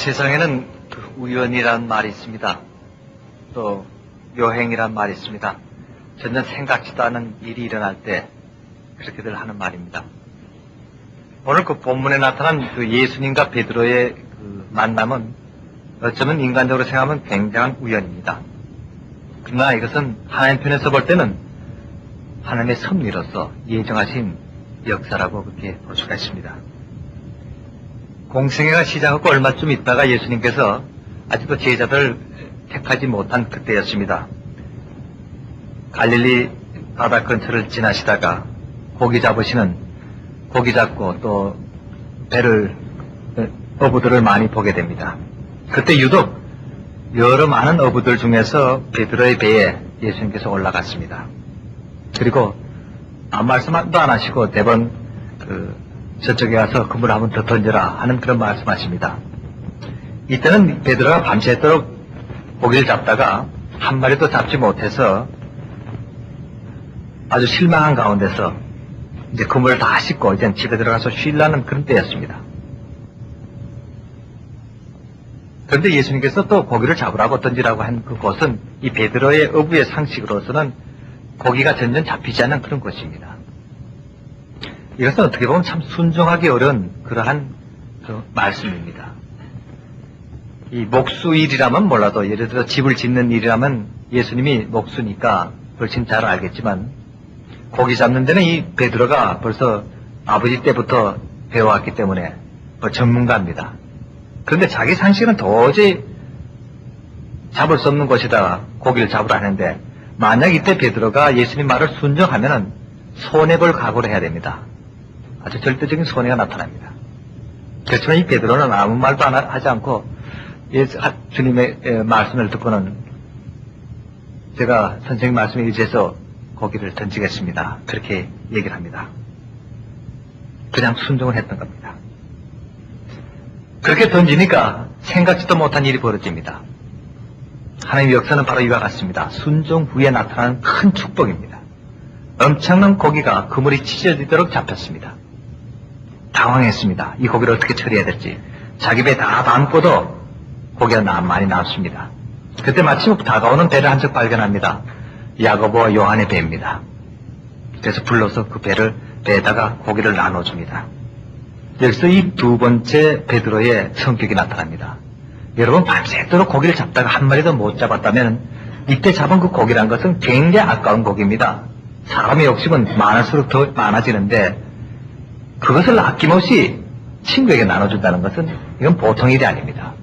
세상에는 우연이란 말이 있습니다. 또 여행이란 말이 있습니다. 전혀 생각지도 않은 일이 일어날 때 그렇게들 하는 말입니다. 오늘 그 본문에 나타난 그 예수님과 베드로의 그 만남은 어쩌면 인간적으로 생각하면 굉장한 우연입니다. 그러나 이것은 하나님 편에서 볼 때는 하나님의 섭리로서 예정하신 역사라고 그렇게 볼 수가 있습니다. 공생애가 시작하고 얼마쯤 있다가 예수님께서 아직도 제자들을 택하지 못한 그때였습니다. 갈릴리 바다 근처를 지나시다가 고기 잡고 또 어부들을 많이 보게 됩니다. 그때 유독 여러 많은 어부들 중에서 베드로의 배에 예수님께서 올라갔습니다. 그리고 아무 말씀도 안 하시고 대번 저쪽에 가서 그물 한번 더 던져라 하는 그런 말씀하십니다. 이때는 베드로가 밤새도록 고기를 잡다가 한 마리도 잡지 못해서 아주 실망한 가운데서 이제 그물을 다 씻고 이제 집에 들어가서 쉬려는 그런 때였습니다. 그런데 예수님께서 또 고기를 잡으라고 던지라고 한 그곳은 이 베드로의 어부의 상식으로서는 고기가 전혀 잡히지 않는 그런 곳입니다. 이것은 어떻게 보면 참 순종하기 어려운 그러한 그 말씀입니다. 이 목수일이라면 몰라도 예를 들어 집을 짓는 일이라면 예수님이 목수니까 훨씬 잘 알겠지만 고기 잡는 데는 이 베드로가 벌써 아버지 때부터 배워왔기 때문에 전문가입니다. 그런데 자기 상식은 도저히 잡을 수 없는 곳에다가 고기를 잡으라 하는데 만약 이때 베드로가 예수님 말을 순종하면은 손해볼 각오를 해야 됩니다. 아주 절대적인 손해가 나타납니다. 그렇지만 이 베드로는 아무 말도 하지 않고 주님의 말씀을 듣고는 제가 선생님 말씀에 의지해서 고기를 던지겠습니다. 그렇게 얘기를 합니다. 그냥 순종을 했던 겁니다. 그렇게 던지니까 생각지도 못한 일이 벌어집니다. 하나님의 역사는 바로 이와 같습니다. 순종 후에 나타나는 큰 축복입니다. 엄청난 고기가 그물이 찢어지도록 잡혔습니다. 당황했습니다. 이 고기를 어떻게 처리해야 될지. 자기 배 다 담고도 고기가 많이 나왔습니다. 그때 마침 다가오는 배를 한 척 발견합니다. 야고보와 요한의 배입니다. 그래서 불러서 그 배에다가 고기를 나눠줍니다. 여기서 이 두 번째 베드로의 성격이 나타납니다. 여러분 밤새도록 고기를 잡다가 한 마리도 못 잡았다면 이때 잡은 그 고기란 것은 굉장히 아까운 고기입니다. 사람의 욕심은 많을수록 더 많아지는데 그것을 아낌없이 친구에게 나눠준다는 것은 이건 보통 일이 아닙니다.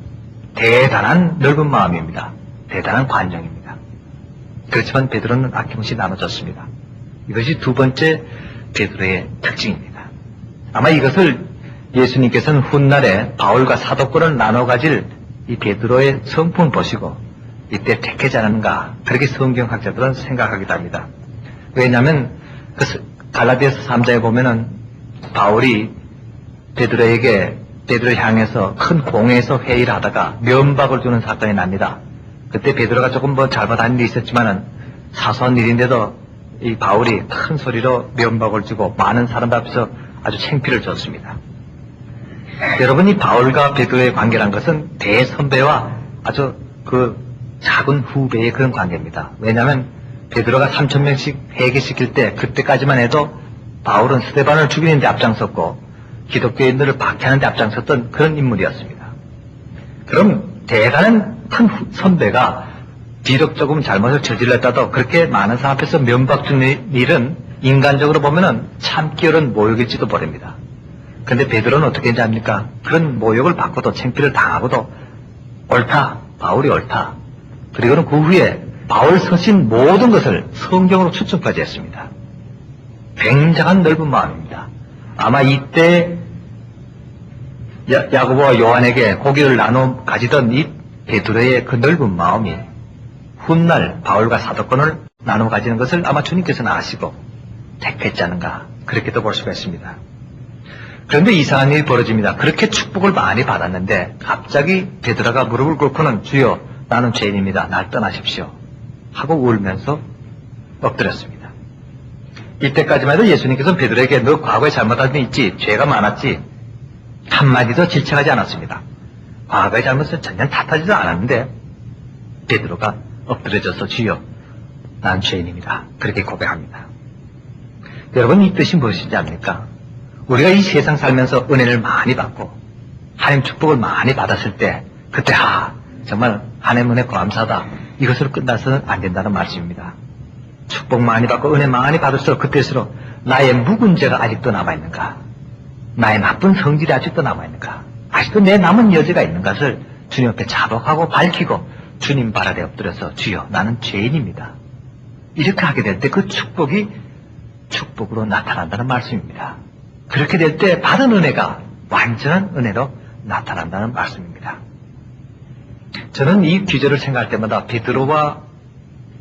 대단한 넓은 마음입니다. 대단한 관정입니다. 그렇지만 베드로는 아낌없이 나눠줬습니다. 이것이 두 번째 베드로의 특징입니다. 아마 이것을 예수님께서는 훗날에 바울과 사도권을 나눠 가질 이 베드로의 성품을 보시고 이때 택하지 않았는가 그렇게 성경학자들은 생각하기도 합니다. 왜냐하면 갈라디아서 3장에 보면은 바울이 베드로를 향해서 큰 공회에서 회의를 하다가 면박을 주는 사건이 납니다. 그때 베드로가 조금 잘못한 일이 있었지만은 사소한 일인데도 이 바울이 큰 소리로 면박을 주고 많은 사람들 앞에서 아주 창피를 줬습니다. 여러분 이 바울과 베드로의 관계란 것은 대선배와 아주 그 작은 후배의 그런 관계입니다. 왜냐하면 베드로가 3,000명씩 회개시킬 때 그때까지만 해도 바울은 스데반을 죽이는 데 앞장섰고 기독교인들을 박해하는 데 앞장섰던 그런 인물이었습니다. 그럼 대단한 큰 선배가 비록 조금 잘못을 저질렀다도 그렇게 많은 사람 앞에서 면박 주는 일은 인간적으로 보면은 참기 어려운 모욕일지도 모릅니다. 그런데 베드로는 어떻게 했는지 압니까? 그런 모욕을 받고도 창피를 당하고도 옳다, 바울이 옳다. 그리고는 그 후에 바울 서신 모든 것을 성경으로 추측까지 했습니다. 굉장한 넓은 마음입니다. 아마 이때 야고보와 요한에게 고기를 나눠 가지던 이 베드로의 그 넓은 마음이 훗날 바울과 사도권을 나눠 가지는 것을 아마 주님께서는 아시고 택했지 않은가 그렇게도 볼 수가 있습니다. 그런데 이상한 일이 벌어집니다. 그렇게 축복을 많이 받았는데 갑자기 베드로가 무릎을 꿇고는 주여 나는 죄인입니다. 날 떠나십시오 하고 울면서 엎드렸습니다. 이때까지만 해도 예수님께서는 베드로에게 너 과거에 잘못한 데 있지 죄가 많았지 한마디도 질책하지 않았습니다. 과거의 잘못을 전혀 탓하지도 않았는데 베드로가 엎드려져서 주여 난 죄인입니다. 그렇게 고백합니다. 여러분 이 뜻이 무엇인지 압니까? 우리가 이 세상 살면서 은혜를 많이 받고 하나님 축복을 많이 받았을 때 그때 정말 하나님 은혜 감사하다 이것으로 끝나서는 안 된다는 말씀입니다. 축복 많이 받고 은혜 많이 받을수록 그때일수록 나의 묵은 죄가 아직도 남아있는가, 나의 나쁜 성질이 아직도 남아있는가, 아직도 내 남은 여지가 있는 것을 주님 앞에 자복하고 밝히고 주님 발 아래 엎드려서 주여 나는 죄인입니다. 이렇게 하게 될 때 그 축복이 축복으로 나타난다는 말씀입니다. 그렇게 될 때 받은 은혜가 완전한 은혜로 나타난다는 말씀입니다. 저는 이 귀절을 생각할 때마다 베드로와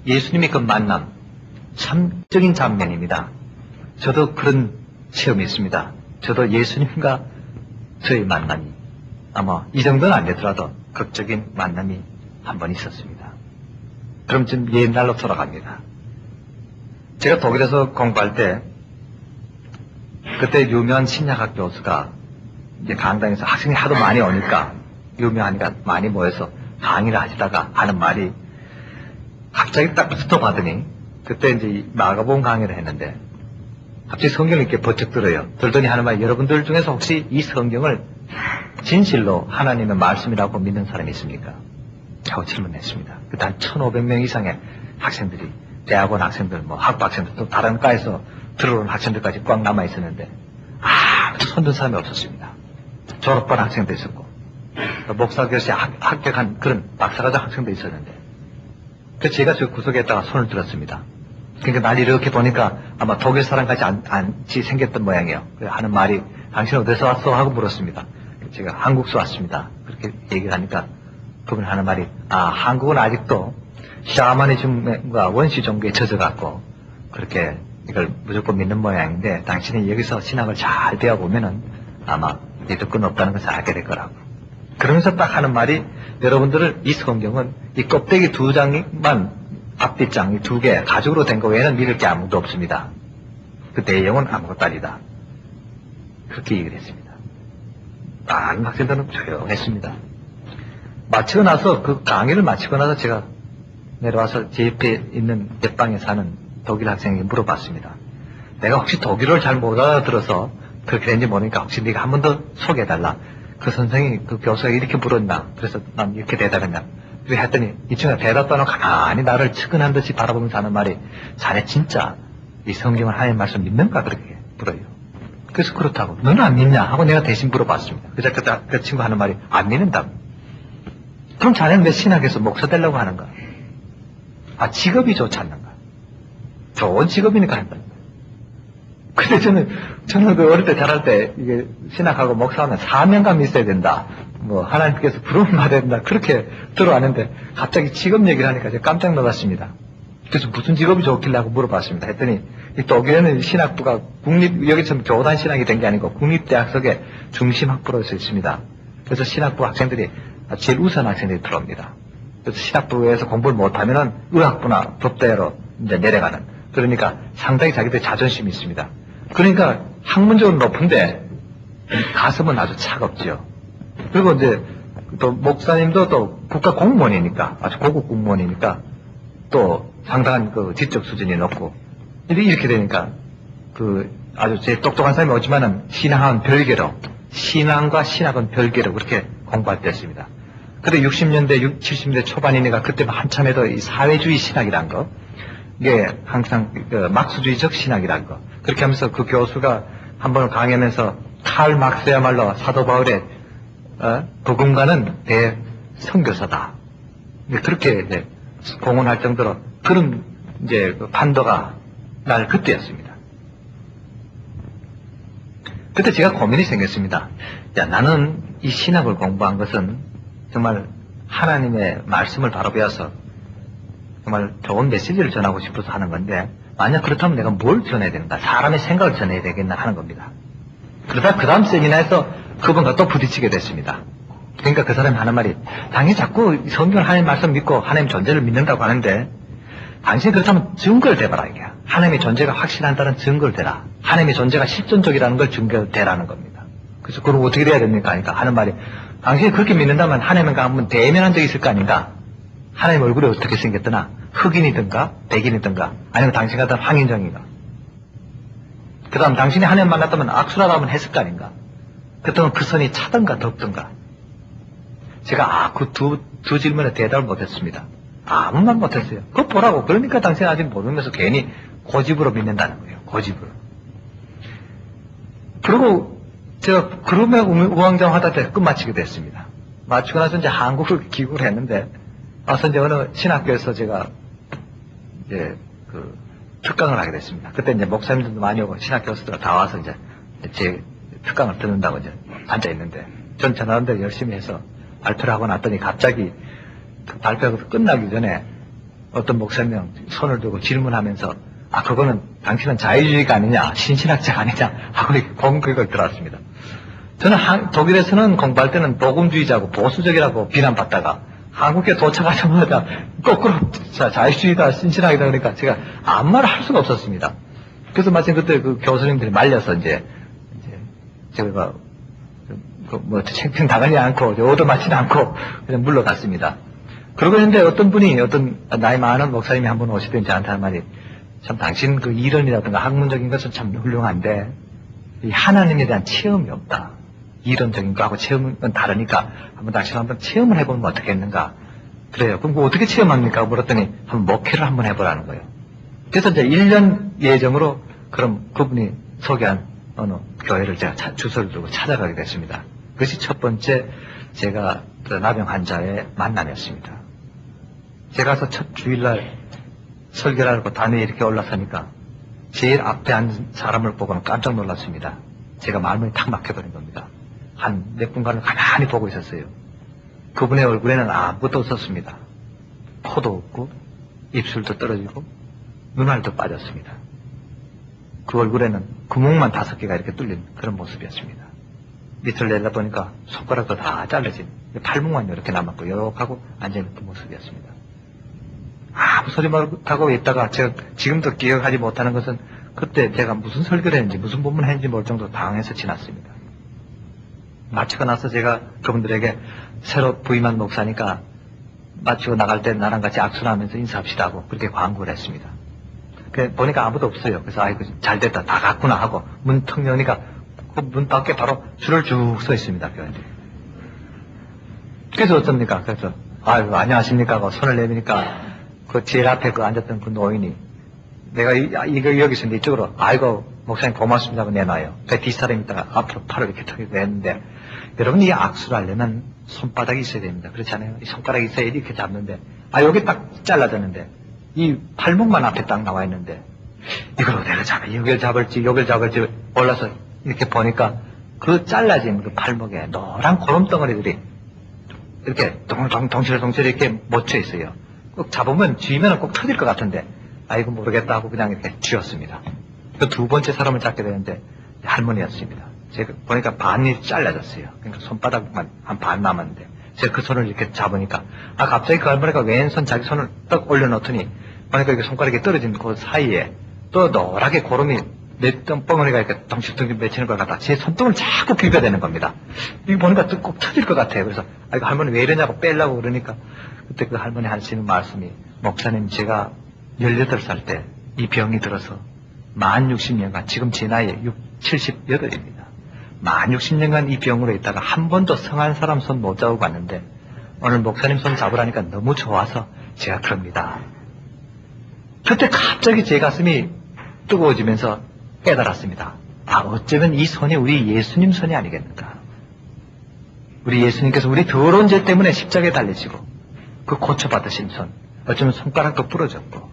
예수님의 그 만남 참적인 장면입니다. 저도 그런 체험이 있습니다. 저도 예수님과 저의 만남이 아마 이 정도는 안 되더라도 극적인 만남이 한 번 있었습니다. 그럼 좀 옛날로 돌아갑니다. 제가 독일에서 공부할 때 그때 유명한 신약학 교수가 이제 강당에서 학생이 하도 많이 오니까 유명하니까 많이 모여서 강의를 하시다가 하는 말이 갑자기 딱 스톱하더니 그때 이제 마가복음 강의를 했는데 갑자기 성경을 이렇게 번쩍 들어요. 들더니 하는 말이 여러분들 중에서 혹시 이 성경을 진실로 하나님의 말씀이라고 믿는 사람이 있습니까? 하고 질문했습니다. 그때 한 1,500명 이상의 학생들이 대학원 학생들, 뭐 학부 학생들 또 다른 과에서 들어온 학생들까지 꽉 남아 있었는데 손든 사람이 없었습니다. 졸업반 학생도 있었고 목사 교수에 합격한 그런 박사과정 학생도 있었는데 그래서 제가 저 구석에다가 손을 들었습니다. 그러니까 날 이렇게 보니까 아마 독일 사람같이 안지 생겼던 모양이에요. 하는 말이 당신 어디서 왔어? 하고 물었습니다. 제가 한국에서 왔습니다. 그렇게 얘기를 하니까 그분 하는 말이 한국은 아직도 샤머니즘과 원시 종교에 젖어갖고 그렇게 이걸 무조건 믿는 모양인데 당신이 여기서 신학을 잘 배워보면은 아마 믿을 건 없다는 것을 알게 될 거라고. 그러면서 딱 하는 말이 여러분들은 이 성경은 이 껍데기 2장만 앞뒷장 이 2개 가죽으로 된 거 외에는 믿을 게 아무것도 없습니다. 그 내용은 아무것도 아니다. 그렇게 얘기를 했습니다. 많은 학생들은 조용했습니다. 마치고 나서 그 강의를 마치고 나서 제가 내려와서 제 옆에 있는 옆방에 사는 독일 학생에게 물어봤습니다. 내가 혹시 독일어를 잘 못 알아들어서 그렇게 된지 모르니까 혹시 네가 한 번 더 소개해달라. 그 선생이 그 교수가 이렇게 물었나. 그래서 난 이렇게 대답했나. 그래 했더니 이 친구가 대답도 안 하고 가만히 나를 측은한 듯이 바라보면서 하는 말이 자네 진짜 이 성경을 하나님 말씀 믿는가 그렇게 물어요. 그래서 그렇다고. 너는 안 믿냐? 하고 내가 대신 물어봤습니다. 그래서 그 친구 하는 말이 안 믿는다고. 그럼 자네는 왜 신학에서 목사 되려고 하는가? 직업이 좋지 않는가? 좋은 직업이니까 한다. 근데 저는 그 어릴 때 자랄 때 이게 신학하고 목사하면 사명감이 있어야 된다. 뭐 하나님께서 부름을 받아야 된다. 그렇게 들어왔는데 갑자기 직업 얘기를 하니까 제가 깜짝 놀랐습니다. 그래서 무슨 직업이 좋길래 하고 물어봤습니다. 했더니 이 독일에는 신학부가 여기처럼 교단 신학이 된 게 아니고 국립대학 속에 중심학부로서 있습니다. 그래서 신학부 학생들이 제일 우수한 학생들이 들어옵니다. 그래서 신학부에서 공부를 못하면은 의학부나 법대로 이제 내려가는. 그러니까 상당히 자기들 자존심이 있습니다. 그러니까 학문적으로 높은데 가슴은 아주 차갑죠. 그리고 이제 또 목사님도 또 국가 공무원이니까 아주 고급 공무원이니까 또 상당한 그 지적 수준이 높고 이렇게 되니까 그 아주 제 똑똑한 사람이 오지만은 신앙은 별개로 신앙과 신학은 별개로 그렇게 공부할 때였습니다. 그때 60년대, 70년대 초반이니까 그때 한참에도 이 사회주의 신학이란 거, 이게 항상 그 막수주의적 신학이란 거, 그렇게 하면서 그 교수가 한 번 강연에서 칼 막스야말로 사도 바울의 복음가는 대선교사다. 그렇게 이제 공언할 정도로 그런 이제 그 판도가 날 그때였습니다. 그때 제가 고민이 생겼습니다. 야, 나는 이 신학을 공부한 것은 정말 하나님의 말씀을 바로 배워서 정말 좋은 메시지를 전하고 싶어서 하는 건데 만약 그렇다면 내가 뭘 전해야 되는가? 사람의 생각을 전해야 되겠나 하는 겁니다. 그러다 그 다음 세미나에서 그분과 또 부딪히게 됐습니다. 그러니까 그 사람이 하는 말이 당연히 자꾸 성경을 하나님 말씀 믿고 하나님 존재를 믿는다고 하는데 당신이 그렇다면 증거를 대봐라 이게. 하나님의 존재가 확실한다는 증거를 대라. 하나님의 존재가 실존적이라는 걸 증거를 대라는 겁니다. 그래서 그럼 어떻게 돼야 됩니까? 그러니까 하는 말이 당신이 그렇게 믿는다면 하나님과 한번 대면한 적이 있을 거 아닌가? 하나님 얼굴이 어떻게 생겼더나? 흑인이든가 백인이든가 아니면 당신 같은 황인종인가? 그 다음 당신이 하나님 만났다면 악수라도 한번 했을 거 아닌가? 그렇다면 그 선이 차든가 덥든가? 제가 그 두 질문에 대답을 못했습니다. 아무 말 못했어요. 그거 보라고. 그러니까 당신이 아직 모르면서 괜히 고집으로 믿는다는 거예요. 고집으로. 그리고 제가 그러면 우왕좌왕하다 때 끝마치게 됐습니다. 마치고 나서 이제 한국을 귀국을 했는데 와서 이제 어느 신학교에서 제가 이제 그 특강을 하게 됐습니다. 그때 이제 목사님들도 많이 오고 신학 교수들 다 와서 이제 제 특강을 듣는다고 이제 앉아 있는데 전 전화한대로 열심히 해서 발표를 하고 났더니 갑자기 그 발표가 끝나기 전에 어떤 목사님 손을 들고 질문하면서 그거는 당신은 자유주의가 아니냐 신신학자가 아니냐 하고 공격을 들어왔습니다. 저는 독일에서는 공부할 때는 복음주의자고 보수적이라고 비난받다가 한국에 도착하자마자 거꾸로 자유주의다 신신학이다 그러니까 제가 아무 말을 할 수가 없었습니다. 그래서 마침 그때 그 교수님들이 말려서 이제 제가 뭐 챙평 당하지 않고 얻어맞지는 않고 그냥 물러갔습니다. 그러고 있는데 어떤 분이 어떤 나이 많은 목사님이 한 분 오시더니 저한테 한 말이 참 당신 그 이론이라든가 학문적인 것은 참 훌륭한데 이 하나님에 대한 체험이 없다. 이론적인 거하고 체험은 다르니까 한번 당신 한번 체험을 해보면 어떻겠는가. 그래요. 그럼 뭐 어떻게 체험합니까? 물었더니 한번 목회를 한번 해보라는 거예요. 그래서 이제 1년 예정으로 그럼 그분이 소개한 어느 교회를 제가 주소를 두고 찾아가게 됐습니다. 그것이 첫 번째 제가 그 나병 환자의 만남이었습니다. 제가 가서 첫 주일날 설교를 하고 단위에 이렇게 올라서니까 제일 앞에 앉은 사람을 보고는 깜짝 놀랐습니다. 제가 마음이 탁 막혀버린 겁니다. 한 몇 분간을 가만히 보고 있었어요. 그분의 얼굴에는 아무것도 없었습니다. 코도 없고 입술도 떨어지고 눈알도 빠졌습니다. 그 얼굴에는 구멍만 5개가 이렇게 뚫린 그런 모습이었습니다. 밑을 내려보니까 손가락도 다 잘라진 팔목만 이렇게 남았고 요렇게하고 앉아있는 그 모습이었습니다. 아무 소리 못하고 있다가 제가 지금도 기억하지 못하는 것은 그때 제가 무슨 설교를 했는지 무슨 본문을 했는지 모를 정도로 당황해서 지났습니다. 마치고 나서 제가 그분들에게 새로 부임한 목사니까 마치고 나갈 때 나랑 같이 악수를 하면서 인사합시다 하고 그렇게 광고를 했습니다. 보니까 아무도 없어요. 그래서 아이고 잘 됐다 다 갔구나 하고 문 턱 여니까 그 문 밖에 바로 줄을 쭉 서 있습니다. 교회들이. 그래서 어떻습니까? 그래서 아이고 안녕하십니까 하고 손을 내미니까 그 제일 앞에 그 앉았던 그 노인이 내가 이거 여기 있는데 이쪽으로 아이고 목사님 고맙습니다 하고 내놔요. 그 뒷사람이 있다가 앞으로 팔을 이렇게 턱이고 했는데 여러분 이 악수를 하려면 손바닥이 있어야 됩니다. 그렇지 않아요? 이 손가락이 있어야 이렇게 잡는데 여기 딱 잘라졌는데 이 팔목만 앞에 딱 나와 있는데 이걸 내가 여길 잡을지 여길 잡을지 몰라서 이렇게 보니까 그 잘라진 그 팔목에 노란 고름덩어리들이 이렇게 동실동실 이렇게 묻혀 있어요. 꼭 잡으면 쥐면 꼭 터질 것 같은데 아이고 모르겠다 하고 그냥 이렇게 쥐었습니다. 그 두 번째 사람을 잡게 되는데 할머니였습니다. 제가 보니까 반이 잘라졌어요. 그러니까 손바닥만 한 반 남았는데 제가 그 손을 이렇게 잡으니까 갑자기 그 할머니가 왼손 자기 손을 딱 올려놓더니 보니까 이게 손가락이 떨어진 그 사이에 또 노랗게 고름이 몇 덩어리가 이렇게 덩실덩실 맺히는 걸 갖다 제 손등을 자꾸 비벼대는 겁니다. 이거 보니까 꼭 터질 것 같아요. 그래서 이거 할머니 왜 이러냐고 빼려고 그러니까 그때 그 할머니 하시는 말씀이 목사님 제가 18살 때 이 병이 들어서 만 60년간 지금 제 나이에 78입니다. 만 60년간 이 병으로 있다가 한 번도 성한 사람 손 못 잡고 갔는데 오늘 목사님 손 잡으라니까 너무 좋아서 제가 그럽니다. 그때 갑자기 제 가슴이 뜨거워지면서 깨달았습니다. 어쩌면 이 손이 우리 예수님 손이 아니겠는가. 우리 예수님께서 우리 더러운 죄 때문에 십자가에 달리시고 그 고쳐받으신 손, 어쩌면 손가락도 부러졌고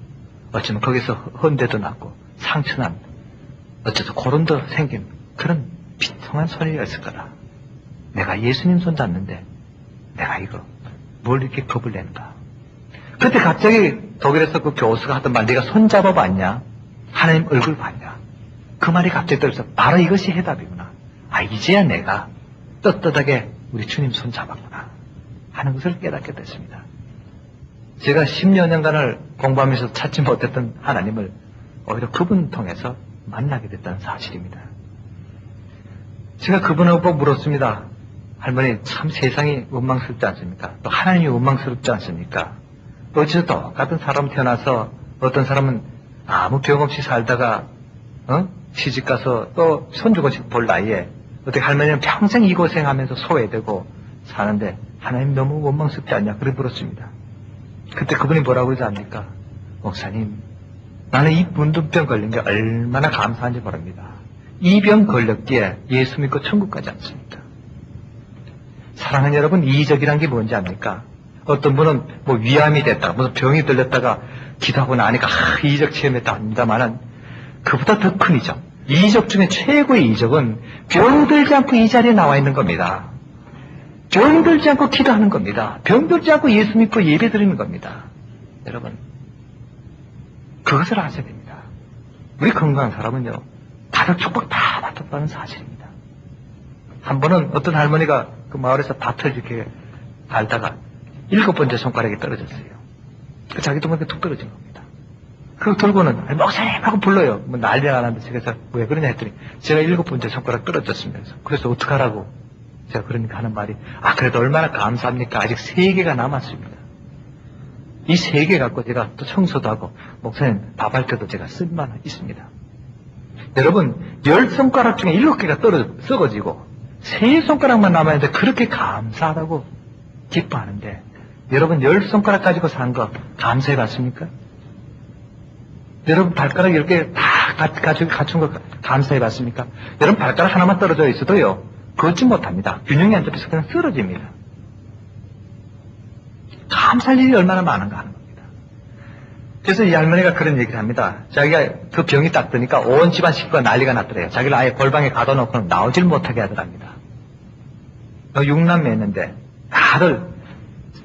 어쩌면 거기서 헌데도 났고 상처난 어쩌서 고름도 생긴 그런 비통한 손이었을 거라. 내가 예수님 손 잡는데 내가 이거 뭘 이렇게 겁을 낸가. 그때 갑자기 독일에서 그 교수가 하던 말, 네가 손 잡아봤냐? 하나님 얼굴 봤냐? 그 말이 갑자기 들어서 바로 이것이 해답이구나. 이제야 내가 떳떳하게 우리 주님 손 잡았구나 하는 것을 깨닫게 됐습니다. 제가 10여 년간을 공부하면서 찾지 못했던 하나님을 오히려 그분 통해서 만나게 됐다는 사실입니다. 제가 그분을 보고 물었습니다. 할머니 참 세상이 원망스럽지 않습니까? 또 하나님이 원망스럽지 않습니까? 어째서 똑같은 사람 태어나서 어떤 사람은 아무 병 없이 살다가 시집가서 또 손주고식 볼 나이에 어떻게 할머니는 평생 이 고생하면서 소외되고 사는데 하나님 너무 원망스럽지 않냐 그래 물었습니다. 그때 그분이 뭐라고 그러지 않습니까? 목사님, 나는 이 문둥병 걸린 게 얼마나 감사한지 모릅니다. 이 병 걸렸기에 예수 믿고 천국 가지 않습니까? 사랑하는 여러분, 이적이란 게 뭔지 압니까? 어떤 분은 뭐 위암이 됐다, 무슨 병이 들렸다가 기도하고 나니까 이적 체험했다 합니다만은 그보다 더 큰 이적. 이적 중에 최고의 이적은 병들지 않고 이 자리에 나와 있는 겁니다. 병들지 않고 기도하는 겁니다. 병들지 않고 예수 믿고 예배 드리는 겁니다. 여러분, 그것을 아셔야 됩니다. 우리 건강한 사람은요, 다들 축복 다 받았다는 사실입니다. 한 번은 어떤 할머니가 그 마을에서 밭을 이렇게 갈다가 7번째 손가락이 떨어졌어요. 자기도 모르게 툭 떨어진 겁니다. 그거 들고는 목사님 하고 불러요. 뭐 난리가 나는데 제가 왜 그러냐 했더니 제가 7번째 손가락 떨어졌습니다. 그래서 어떡하라고 제가 그러니까 하는 말이 그래도 얼마나 감사합니까? 아직 3개가 남았습니다. 이 3개 갖고 제가 또 청소도 하고 목사님 밥할 때도 제가 쓸만 있습니다. 여러분 10손가락 중에 7개가 썩어지고 3손가락만 남아있는데 그렇게 감사하다고 기뻐하는데 여러분 10손가락 가지고 산 거 감사해 봤습니까? 여러분 발가락 10개 다 갖춘 거 감사해 봤습니까? 여러분 발가락 하나만 떨어져 있어도요 걷지 못합니다. 균형이 안 잡혀서 그냥 쓰러집니다. 감사할 일이 얼마나 많은가 하는 겁니다. 그래서 이 할머니가 그런 얘기를 합니다. 자기가 그 병이 딱 드니까 온 집안 식구가 난리가 났더래요. 자기를 아예 골방에 가둬놓고는 나오질 못하게 하더랍니다. 6남매였는데 다들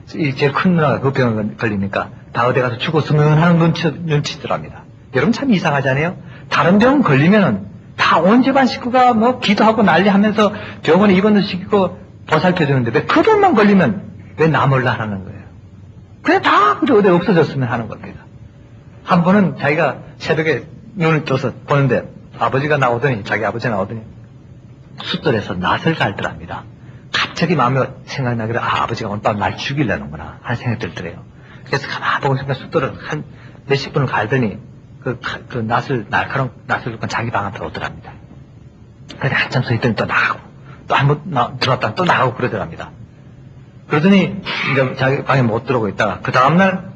제일 큰 누나가 그 병에 걸리니까 다 어디 가서 죽었으면 하는 눈치더랍니다. 여러분 참 이상하지 않아요? 다른 병 걸리면은 다 온 집안 식구가 뭐 기도하고 난리하면서 병원에 입원시키고 보살펴주는데 왜 그 병만 걸리면 왜 나 몰라 하는 거예요? 그냥 다 어디 없어졌으면 하는 겁니다. 한 번은 자기가 새벽에 눈을 떠서 보는데 아버지가 나오더니 자기 아버지가 나오더니 숫돌에서 낫을 갈더랍니다. 갑자기 마음에 생각나기를 아버지가 오늘 밤 날 죽이려는구나 하는 생각이 들더래요. 그래서 가만히 보고 있으니까 숫돌을 한 몇십 분을 갈더니 그 날카로운 낫을 놓고 자기 방한테 오더랍니다. 그래서 한참 서 있더니 또 나가고 또 한 번 들어왔다가 또 나가고 그러더랍니다. 그러더니 이제 자기 방에 못 들어오고 있다가 그 다음날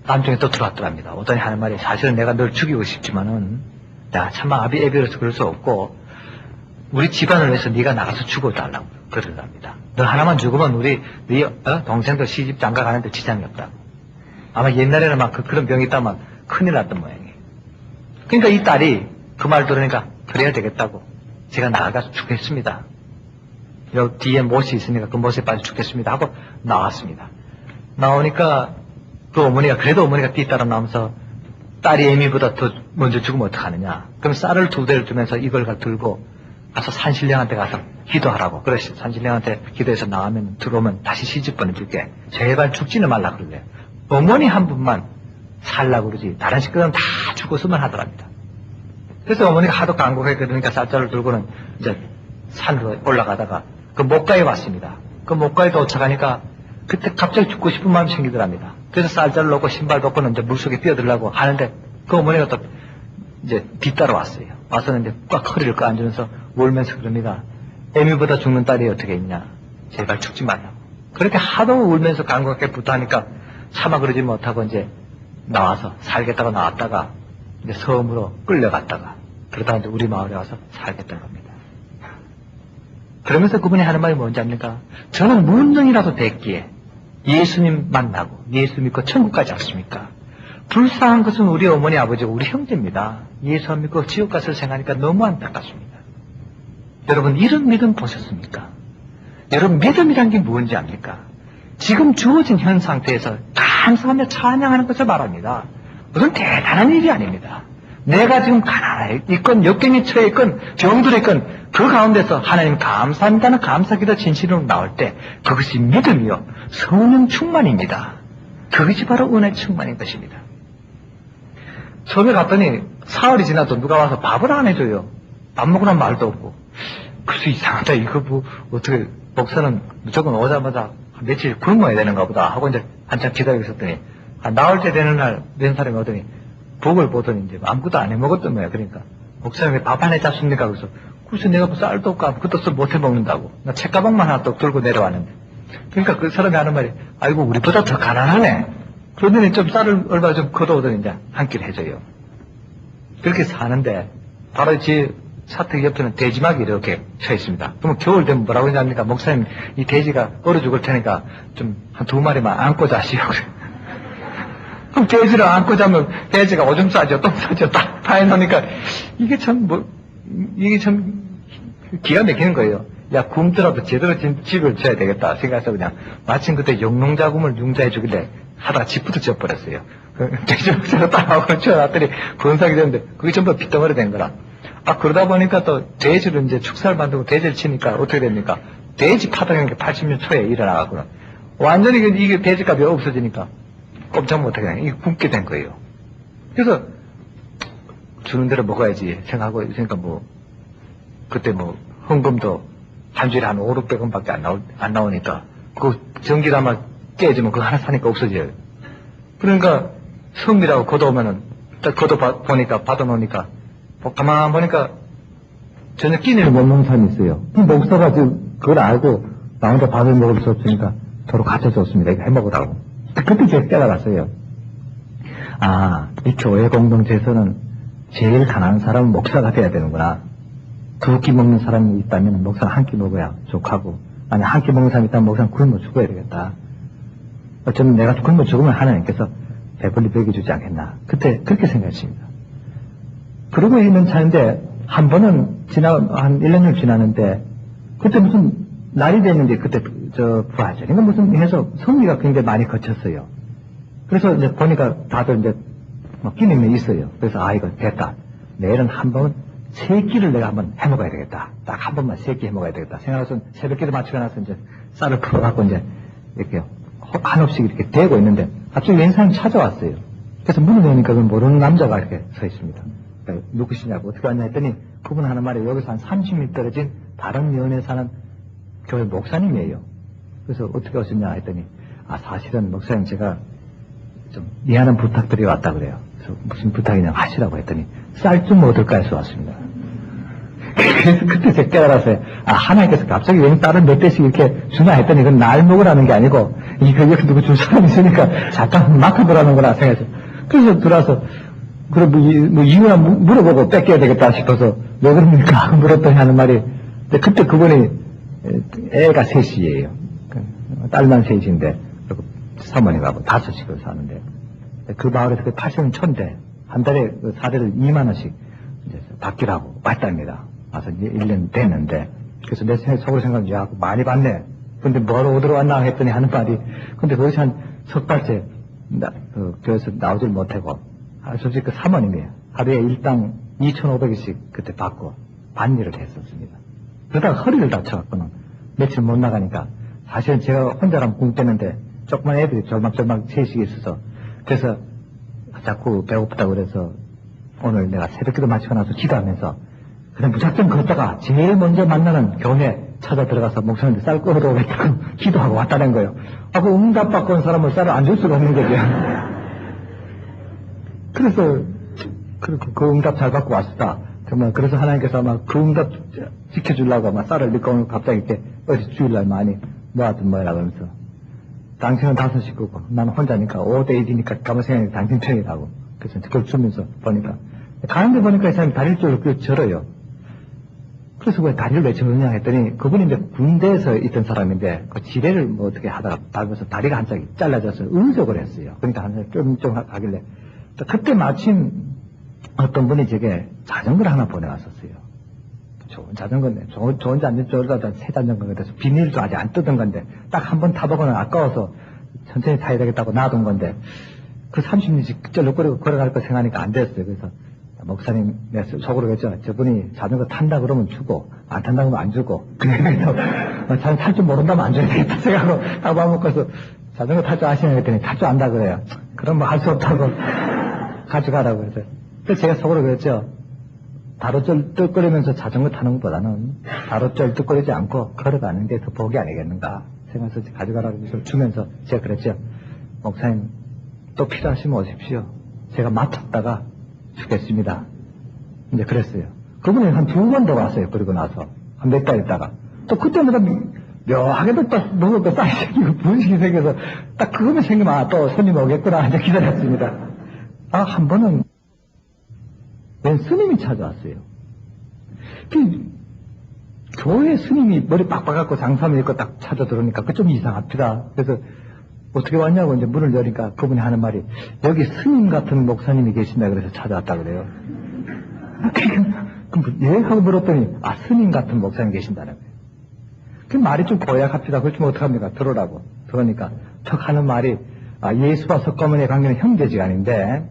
밤중에 또 들어왔더랍니다. 오더니 하는 말이 사실은 내가 널 죽이고 싶지만은 야 참마 애비로서 그럴 수 없고 우리 집안을 위해서 네가 나가서 죽어달라고 그러더랍니다. 너 하나만 죽으면 우리 네 동생도 시집 장가 가는데 지장이 없다고. 아마 옛날에는 막 그런 병이 있다면 큰일 났던 모양이에요. 그러니까 이 딸이 그 말 들으니까 그래야 되겠다고 제가 나가서 죽겠습니다. 여기 뒤에 못이 있으니까 그 못에 빠져 죽겠습니다 하고 나왔습니다. 나오니까 그 어머니가 그래도 어머니가 뒤따라 나오면서 딸이 애미보다 더 먼저 죽으면 어떡하느냐. 그럼 쌀을 2대를 주면서 이걸 들고 가서 산신령한테 가서 기도하라고. 그래서 산신령한테 기도해서 나오면 들어오면 다시 시집 보내줄게. 제발 죽지는 말라 그러래요. 어머니 한 분만 살라고 그러지 다른 식구들은 다 죽었으면 하더랍니다. 그래서 어머니가 하도 간곡하게 그러니까 쌀자루를 들고는 이제 산으로 올라가다가 그 목가에 왔습니다. 그 목가에 도착하니까 그때 갑자기 죽고 싶은 마음이 생기더랍니다. 그래서 쌀자루를 놓고 신발 벗고는 이제 물속에 뛰어들려고 하는데 그 어머니가 또 이제 뒤따라 왔어요. 와서는 이제 꽉 허리를 껴안으면서 울면서 그럽니다. 애미보다 죽는 딸이 어떻게 있냐. 제발 죽지 말라고. 그렇게 하도 울면서 간곡하게 부탁하니까 차마 그러지 못하고 이제 나와서 살겠다고 나왔다가 이제 섬으로 끌려갔다가 그러다가 이제 우리 마을에 와서 살겠다는 겁니다. 그러면서 그분이 하는 말이 뭔지 압니까? 저는 문정이라도 됐기에 예수님 만나고 예수 믿고 천국 가지 않습니까? 불쌍한 것은 우리 어머니 아버지고 우리 형제입니다. 예수 안 믿고 지옥 갔을 생각하니까 너무 안타깝습니다. 여러분 이런 믿음 보셨습니까? 여러분 믿음이란 게 뭔지 압니까? 지금 주어진 현 상태에서 감사하며 찬양하는 것을 말합니다. 무슨 대단한 일이 아닙니다. 내가 지금 가난해 있건 역경에 처해 있건 병들어 있건 그 가운데서 하나님 감사합니다는 감사기도 진실로 나올 때 그것이 믿음이요 성령 충만입니다. 그것이 바로 은혜 충만인 것입니다. 처음에 갔더니 사흘이 지나도 누가 와서 밥을 안 해줘요. 밥 먹으라는 말도 없고 글쎄, 이상하다. 이거 뭐, 어떻게, 목사는 무조건 오자마자 며칠 굶어야 되는가 보다 하고 이제 한참 기다리고 있었더니, 나올 때 되는 날, 몇 사람이 오더니, 복을 보더니 이제 아무것도 안 해 먹었던 거야. 그러니까, 목사님 왜 밥 안 해 잡습니까? 그래서, 글쎄 내가 뭐 쌀도 없고 아무것도 못 해 먹는다고. 나 책가방만 하나 또 들고 내려왔는데. 그러니까 그 사람이 하는 말이, 아이고, 우리보다 더 가난하네. 그러더니 좀 쌀을 얼마 좀 걷어오더니 이제 한 끼를 해줘요. 그렇게 사는데, 바로 제 사택 옆에는 돼지막이 이렇게 쳐 있습니다. 그러면 겨울 되면 뭐라고 하냐니까, 목사님, 이 돼지가 얼어 죽을 테니까 좀 한 2마리만 안고 자시오. 그럼 돼지를 안고 자면 돼지가 오줌 싸죠, 똥 싸죠, 딱 파해놓으니까, 이게 참 기가 막히는 거예요. 야, 굶더라도 제대로 집을 지어야 되겠다 생각해서 그냥, 마침 그때 영농자금을 융자해 주길래 하다가 집부터 지어버렸어요. 돼지 목사가 따라오고 지어놨더니 건사기 됐는데, 그게 전부 빗덩어리 된 거라. 그러다 보니까 또 돼지를 이제 축사를 만들고 돼지를 치니까 어떻게 됩니까? 돼지 파동인 게 80년 초에 일어나가구나. 완전히 이게 돼지값이 없어지니까 꼼짝 못하게 그냥 이게 굶게 된 거예요. 그래서 주는 대로 먹어야지 생각하고 있으니까 그때 헌금도 한 주일에 한 500~600원 밖에 안 나오니까 그 전기담아 깨지면 그거 하나 사니까 없어져요. 그러니까 성미라고 걷어오면은 딱 걷어보니까 받아놓으니까 가만 보니까 전혀 끼니를 못 먹는 사람이 있어요. 목사가 지금 그걸 알고 나 혼자 밥을 먹을 수 없으니까 서로 같이 줬습니다. 이거 해먹으라고. 그때 제가 깨달았어요. 이 교회 공동체에서는 제일 가난한 사람은 목사가 돼야 되는구나. 2끼 먹는 사람이 있다면 목사가 1끼 먹어야 족하고, 아니 1끼 먹는 사람이 있다면 목사는 굶어 죽어야 되겠다. 어쩌면 내가 굶어 죽으면 하나님께서 배불리 먹여주지 않겠나. 그때 그렇게 생각했습니다. 그러고 있는 차인데, 한 번은 한 1년쯤 지나는데, 그때 무슨 날이 됐는데, 그때 부활절인가 무슨 해서 성미가 굉장히 많이 거쳤어요. 그래서 이제 보니까 다들 이제 끼니는 있어요. 그래서 이거 됐다. 내일은 한 번, 3끼를 내가 한번 해 먹어야 되겠다. 딱 한 번만 3끼 해 먹어야 되겠다. 생각해서 새벽기도 맞춰놔서 이제 쌀을 풀어갖고 이제 이렇게 한없이 이렇게 대고 있는데, 갑자기 웬 사람이 찾아왔어요. 그래서 문을 여니까 그걸 모르는 남자가 이렇게 서 있습니다. 누구시냐고 어떻게 왔냐 했더니 그분 하는 말이 여기서 한 30m 떨어진 다른 면에 사는 교회 목사님이에요. 그래서 어떻게 오셨냐 했더니 사실은 목사님 제가 좀 미안한 부탁드려 왔다 그래요. 그래서 무슨 부탁이냐 하시라고 했더니 쌀 좀 얻을까 해서 왔습니다. 그래서 그때 제가 깨달았어요. 하나님께서 갑자기 왜 쌀을 몇 대씩 이렇게 주나 했더니 그건 날 먹으라는 게 아니고 이거 여기 누구 줄 사람이 있으니까 잠깐 맡아보라는 거라 생각해서 그래서 들어와서 이유나 물어보고 뺏겨야 되겠다 싶어서, 왜 그럽니까? 물었더니 하는 말이, 그때 그분이 애가 셋이에요. 딸만 셋인데, 그리고 사모님하고 5씩을 사는데, 그 마을에서 80년 초인데, 한 달에 사례를 2만원씩 이제 받기라고 왔답니다. 와서 이제 1년 됐는데, 그래서 내 속으로 생각하면, 야, 많이 받네. 근데 뭐하러 어디로 왔나 했더니 하는 말이, 근데 거기서 한 석 달째, 교회에서 나오질 못하고, 솔직히 그 사모님이 하루에 일당 2,500원씩 그때 받고 반일을 했었습니다. 그러다가 허리를 다쳐갖고는 며칠 못 나가니까 사실은 제가 혼자라면 굶겠는데 조그만 애들이 절막절막 셋이 있어서 그래서 자꾸 배고프다고 그래서 오늘 내가 새벽기도 마치고 나서 기도하면서 그냥 무작정 걷다가 제일 먼저 만나는 교회 찾아 들어가서 목사님들 쌀 꺼내오겠다고 기도하고 왔다는 거예요. 그 응답받고 온 사람은 쌀을 안 줄 수가 없는 거죠. 그래서, 그 응답 잘 받고 왔다. 정말, 그래서 하나님께서 아마 그 응답 지켜주려고 아마 쌀을 넣고 오면 갑자기 이렇게 어디 주일날 많이 모아둔 뭐라 그러면서. 당신은 5 식구고, 나는 혼자니까 5대1이니까 가만 생각해 당신 편이라고. 그래서 그걸 주면서 보니까. 가는데 보니까 이 사람이 다리를 쭉 절어요. 그래서 왜 다리를 왜 저느냐 했더니 그분이 이제 군대에서 있던 사람인데 그 지뢰를 어떻게 하다가 밟아서 다리가 한 짝이 잘라져서 의적을 했어요. 그러니까 한 짝이 좀 하길래. 그때 마침 어떤 분이 제게 자전거를 하나 보내왔었어요. 좋은 자전거인데, 좋은지 안 좋은지 모르겠다. 새 자전거가 돼서 비닐도 아직 안 뜯은 건데, 딱 한 번 타보고는 아까워서 천천히 타야 되겠다고 놔둔 건데, 그 30년씩 절로 걸어갈 거 생각하니까 안 됐어요. 그래서, 목사님, 내가 속으로 그랬죠. 저분이 자전거 탄다 그러면 주고, 안 탄다 그러면 안 주고, 그래서, 자전거 탈 줄 모른다면 안 줘야 되겠다 생각하고, 딱 마음먹고서, 자전거 탈 줄 아시냐 했더니, 탈 줄 안다 그래요. 그럼 뭐 할 수 없다고. 가져가라고 해서. 그래서 제가 속으로 그랬죠. 다로 쩔뚝거리면서 자전거 타는 것보다는 다로 쩔뚝거리지 않고 걸어가는 게 더 복이 아니겠는가 생각해서 가져가라고 주면서 제가 그랬죠. 목사님, 또 필요하시면 오십시오. 제가 맡았다가 주겠습니다. 이제 그랬어요. 그분이 한 2번 더 왔어요. 그리고 나서. 한 몇 달 있다가. 또 그때마다 묘하게도 딱 먹을 거 딱 생기고 분식이 생겨서 딱 그거만 생기면 아, 또 손님 오겠구나. 이제 기다렸습니다. 아, 한 번은 웬 스님이 찾아왔어요. 교회 스님이 머리 빡빡하고 장삼이 있고 딱 찾아 들어오니까 그 좀 이상합니다. 그래서 어떻게 왔냐고 이제 문을 여니까 그분이 하는 말이 여기 스님 같은 목사님이 계신다 그래서 찾아왔다 그래요. 그럼 예? 하고 물었더니 아 스님 같은 목사님 계신다는 거예요. 그 말이 좀 고약합니다. 그렇지면 어떡합니까? 들어오라고. 그러니까 턱 하는 말이 아 예수와 석가모니의 관계는 형제지간인데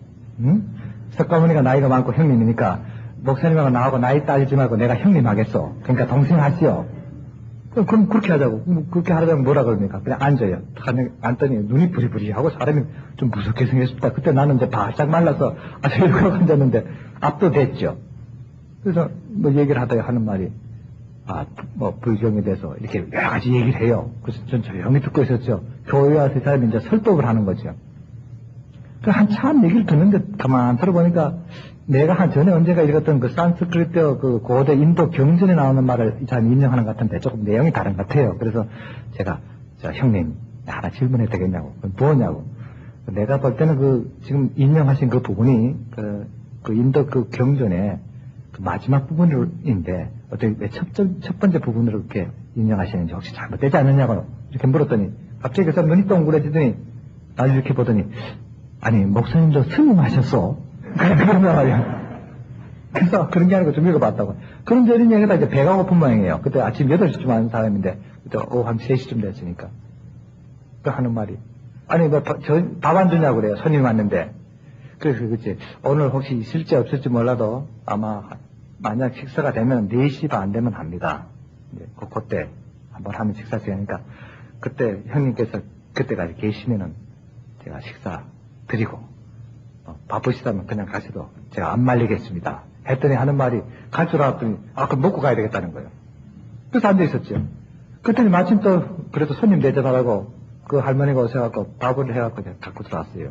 석가모니가 나이가 많고 형님이니까 목사님하고 나하고 나이 따지지 말고 내가 형님 하겠어. 그러니까 동생 하시오. 그럼 그렇게 하자고. 그렇게 하자면 뭐라 그럽니까? 그냥 앉아요. 앉더니 눈이 부리부리하고 사람이 좀 무섭게 생겼습니다. 그때 나는 이제 바짝 말라서 아주 이렇게 앉았는데 압도됐죠. 그래서 뭐 얘기를 하다가 하는 말이 뭐 불경에 대해서 이렇게 여러 가지 얘기를 해요. 그래서 전 조용히 듣고 있었죠. 교회 와서 이 사람이 이제 설법을 하는 거죠. 한참 얘기를 듣는데 가만 들어보니까 내가 한 전에 언젠가 읽었던 그 산스크리트 그 고대 인도 경전에 나오는 말을 잘 인용하는 것 같은데 조금 내용이 다른 것 같아요. 그래서 제가 형님 하나 질문해도 되겠냐고. 뭐냐고. 내가 볼 때는 그 지금 인용하신 그 부분이 그 인도 그 경전의 그 마지막 부분인데 어떻게 왜 첫 번째 부분으로 이렇게 인용하시는지 혹시 잘못되지 않느냐고 이렇게 물었더니 갑자기 그 사람 눈이 동그래지더니 나를 이렇게 보더니 아니 목사님도 스님하셨어? 그런 말이야. 그래서 그런 게 아니고 좀 읽어봤다고. 그런 저런 얘기가 이제 배가 고픈 모양이에요. 그때 아침 8시쯤 하는 사람인데 그때 오후 한 3시쯤 됐으니까 그 하는 말이 아니 뭐 밥 안 주냐고 그래요. 손님 왔는데 그래서 그치 오늘 혹시 있을지 없을지 몰라도 아마 만약 식사가 되면 4시 반 되면 합니다. 그때 한번 하면 식사 시간이니까 그때 형님께서 그때까지 계시면은 제가 식사 드리고 바쁘시다면 그냥 가셔도 제가 안 말리겠습니다. 했더니 하는 말이 갈 줄 알았더니 그럼 먹고 가야 되겠다는 거예요. 그래서 앉아 있었죠. 그랬더니 마침 또 그래도 손님 대접하라고 그 할머니가 오셔갖고 밥을 해갖고 갖고 들어왔어요.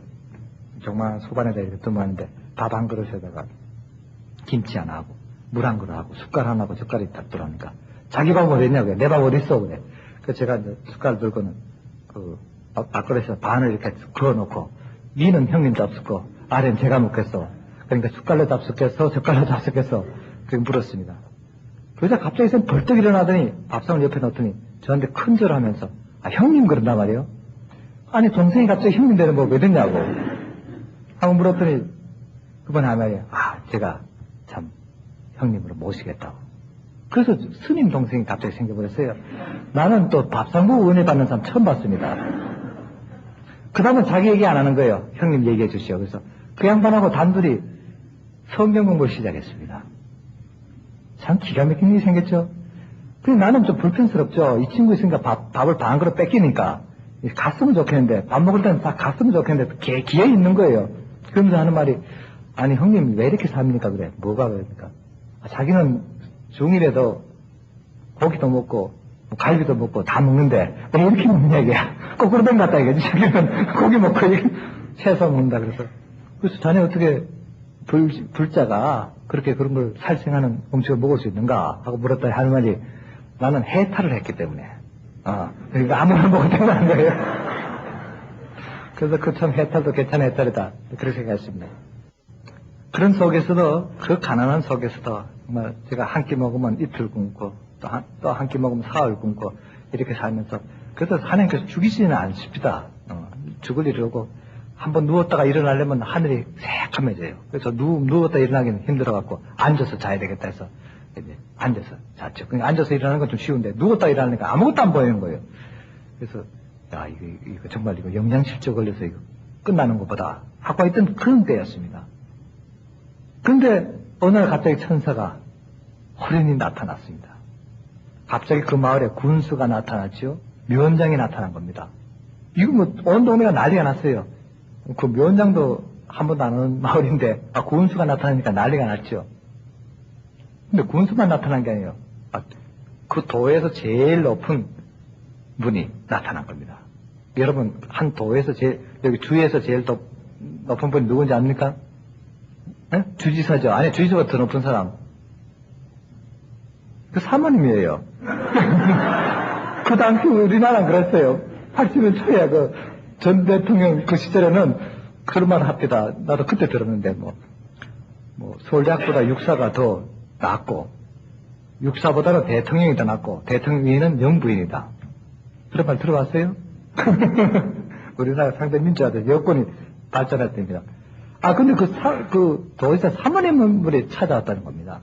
정말 소반에다 이렇게 두면는데 밥 한 그릇에다가 김치 하나 하고 물 한 그릇 하고 숟갈 하나 하고 젓갈이 딱 들어오니까 자기 밥 어디 있냐고요. 내 밥 어디 있어 그래. 그래서 제가 이제 숟갈 들고는 그 밥그릇에서 반을 이렇게 그어놓고 위는 형님 잡숫고 아래는 제가 먹겠어. 그러니까 숟갈로 잡숫겠어 젓갈로 잡숫겠어 그렇게 물었습니다. 그러자 갑자기 선 벌떡 일어나더니 밥상을 옆에 놓더니 저한테 큰절하면서 형님 그런단 말이에요. 아니 동생이 갑자기 형님 되는 거 왜 됐냐고 하고 물었더니 그번 하는 말이에요. 제가 참 형님으로 모시겠다고. 그래서 스님 동생이 갑자기 생겨버렸어요. 나는 또 밥상보고 은혜 받는 사람 처음 봤습니다. 그 다음은 자기 얘기 안 하는 거예요. 형님 얘기해 주시오. 그래서 그 양반하고 단둘이 성경 공부를 시작했습니다. 참 기가 막힌 일이 생겼죠. 근데 나는 좀 불편스럽죠. 이 친구 있으니까 밥을 반 그릇 뺏기니까 갔으면 좋겠는데 밥 먹을 때는 다 갔으면 좋겠는데 기에 있는 거예요. 그러면서 하는 말이 아니 형님 왜 이렇게 삽니까 그래. 뭐가 그러니까 자기는 중일에도 고기도 먹고 갈비도 먹고 다 먹는데 왜 이렇게 먹는 얘기야. 거꾸로 된 것 같다 이거지. 자기는 고기 먹고 채소 먹는다 그래서 자네 어떻게 불자가 그렇게 그런 걸 살생하는 음식을 먹을 수 있는가 하고 물었더니 하는 말이 나는 해탈을 했기 때문에 그러니까 아무나 먹어도 된다는 거예요. 그래서 그 참 해탈도 괜찮은 해탈이다 그렇게 생각했습니다. 그런 속에서도 그 가난한 속에서도 정말 제가 한 끼 먹으면 이틀 굶고 또 한 끼 먹으면 사흘 굶고 이렇게 살면서 그래서 하나님께서 죽이지는 않습니다. 죽을 이러고 한번 누웠다가 일어나려면 하늘이 새카매져요. 그래서 누웠다 일어나기는 힘들어갖고 앉아서 자야 되겠다 해서 이제 앉아서 잤죠. 그러니까 앉아서 일어나는 건 좀 쉬운데 누웠다 일어나니까 아무것도 안 보이는 거예요. 그래서 이거 정말 이거 영양실조 걸려서 이거 끝나는 것보다 하고 있던 그런 때였습니다. 그런데 어느 날 갑자기 천사가 호련히 나타났습니다. 갑자기 그 마을에 군수가 나타났죠. 묘원장이 나타난 겁니다. 이거 뭐 온 동네가 난리가 났어요. 그 묘원장도 한 번도 안 오는 마을인데 군수가 나타나니까 난리가 났죠. 근데 군수만 나타난 게 아니에요. 그 도에서 제일 높은 분이 나타난 겁니다. 여러분, 한 도에서 여기 주에서 제일 높은 분이 누군지 압니까? 네? 주지사죠. 아니, 주지사가 더 높은 사람. 그 사모님이에요. 그 당시 우리나라는 그랬어요. 80년 초에 전 대통령 그 시절에는 그런 말 합니다. 나도 그때 들었는데, 서울대학보다 육사가 더 낫고, 육사보다는 대통령이 더 낫고, 대통령은 영부인이다. 그런 말 들어봤어요? 우리나라 상대 민주화돼 여권이 발전했답니다. 근데 그 도의사 사모님분이 찾아왔다는 겁니다.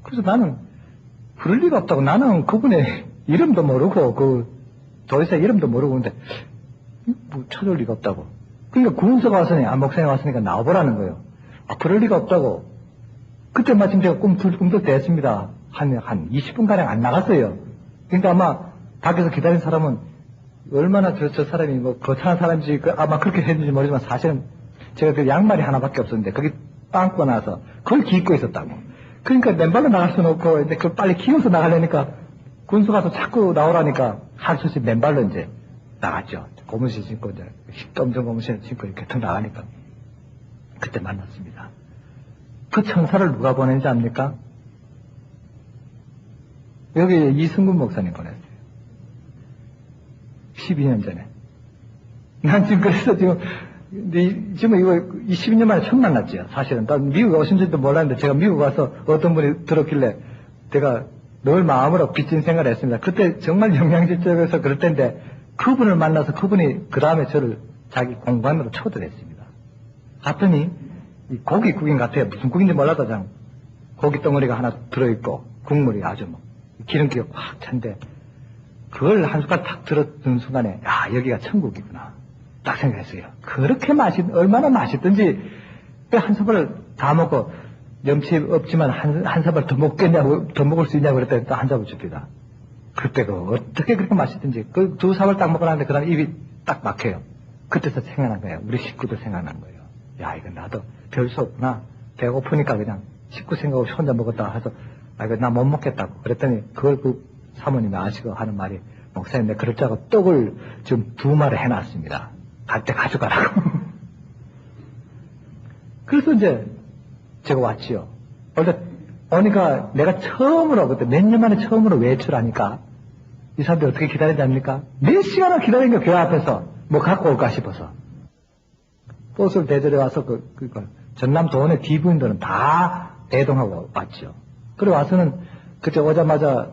그래서 나는 그럴 리가 없다고. 나는 그분의 이름도 모르고, 도의사 이름도 모르고, 근데, 찾아올 리가 없다고. 그러니까 군수가 왔으니, 목사님 왔으니까 나와보라는 거예요. 그럴 리가 없다고. 그때 마침 제가 꿈틀꿈틀 댔습니다. 한 20분가량 안 나갔어요. 그러니까 아마 밖에서 기다린 사람은 얼마나 저 사람이 거창한 사람인지 아마 그렇게 했는지 모르지만 사실은 제가 그 양말이 하나밖에 없었는데 거기 빵꾸 나서 그걸 기입고 있었다고. 그러니까 맨발로 나갈 수는 없고 이제 그걸 빨리 기어서 나가려니까 군수 가서 자꾸 나오라니까 할 수 없이 맨발로 이제 나갔죠. 고무신 신고 이제 검정 고무신 신고 이렇게 턱 나가니까 그때 만났습니다. 그 천사를 누가 보낸지 압니까? 여기 이승근 목사님 보냈어요. 12년 전에. 난 지금 그래서 지금 이거 12년 만에 처음 만났죠. 사실은. 난 미국에 오신지도 몰랐는데 제가 미국 와서 어떤 분이 들었길래 제가 늘 마음으로 빚진 생각을 했습니다. 그때 정말 영양실적에서 그럴 때인데 그분을 만나서 그분이 그 다음에 저를 자기 공간으로 초대했습니다. 갔더니 이 고깃국인 같아요. 무슨 국인지 몰라도 그냥 고기 덩어리가 하나 들어있고 국물이 아주 기름기가 확 찬데 그걸 한 숟갈 탁 들었던 순간에 여기가 천국이구나 딱 생각했어요. 그렇게 얼마나 맛있든지 한 숟갈을 다 먹고 염치 없지만 한 사발 더 먹겠냐고 더 먹을 수 있냐고 그랬더니 또 한 사발 줍니다. 그때 어떻게 그렇게 맛있든지 그 두 사발 딱 먹고 나는데 그 다음에 입이 딱 막혀요. 그때서 생각난 거예요. 우리 식구도 생각난 거예요. 이건 나도 별 수 없구나. 배고프니까 그냥 식구 생각 없이 혼자 먹었다가 해서 이거 나 못 먹겠다고. 그랬더니 그걸 그 사모님이 아시고 하는 말이 목사님 내가 그럴 줄 알고 떡을 지금 2마리 해놨습니다. 갈 때 가져가라고. 그래서 이제 제가 왔지요. 원래 오니까 내가 처음으로 그때 몇 년 만에 처음으로 외출하니까 이 사람들이 어떻게 기다리지 않습니까? 몇 시간을 기다린 거야 교회 앞에서 갖고 올까 싶어서 버스를 대절해 와서 전남 도원의 뒤부인들은 다 대동하고 왔죠. 그리고 와서는 그때 오자마자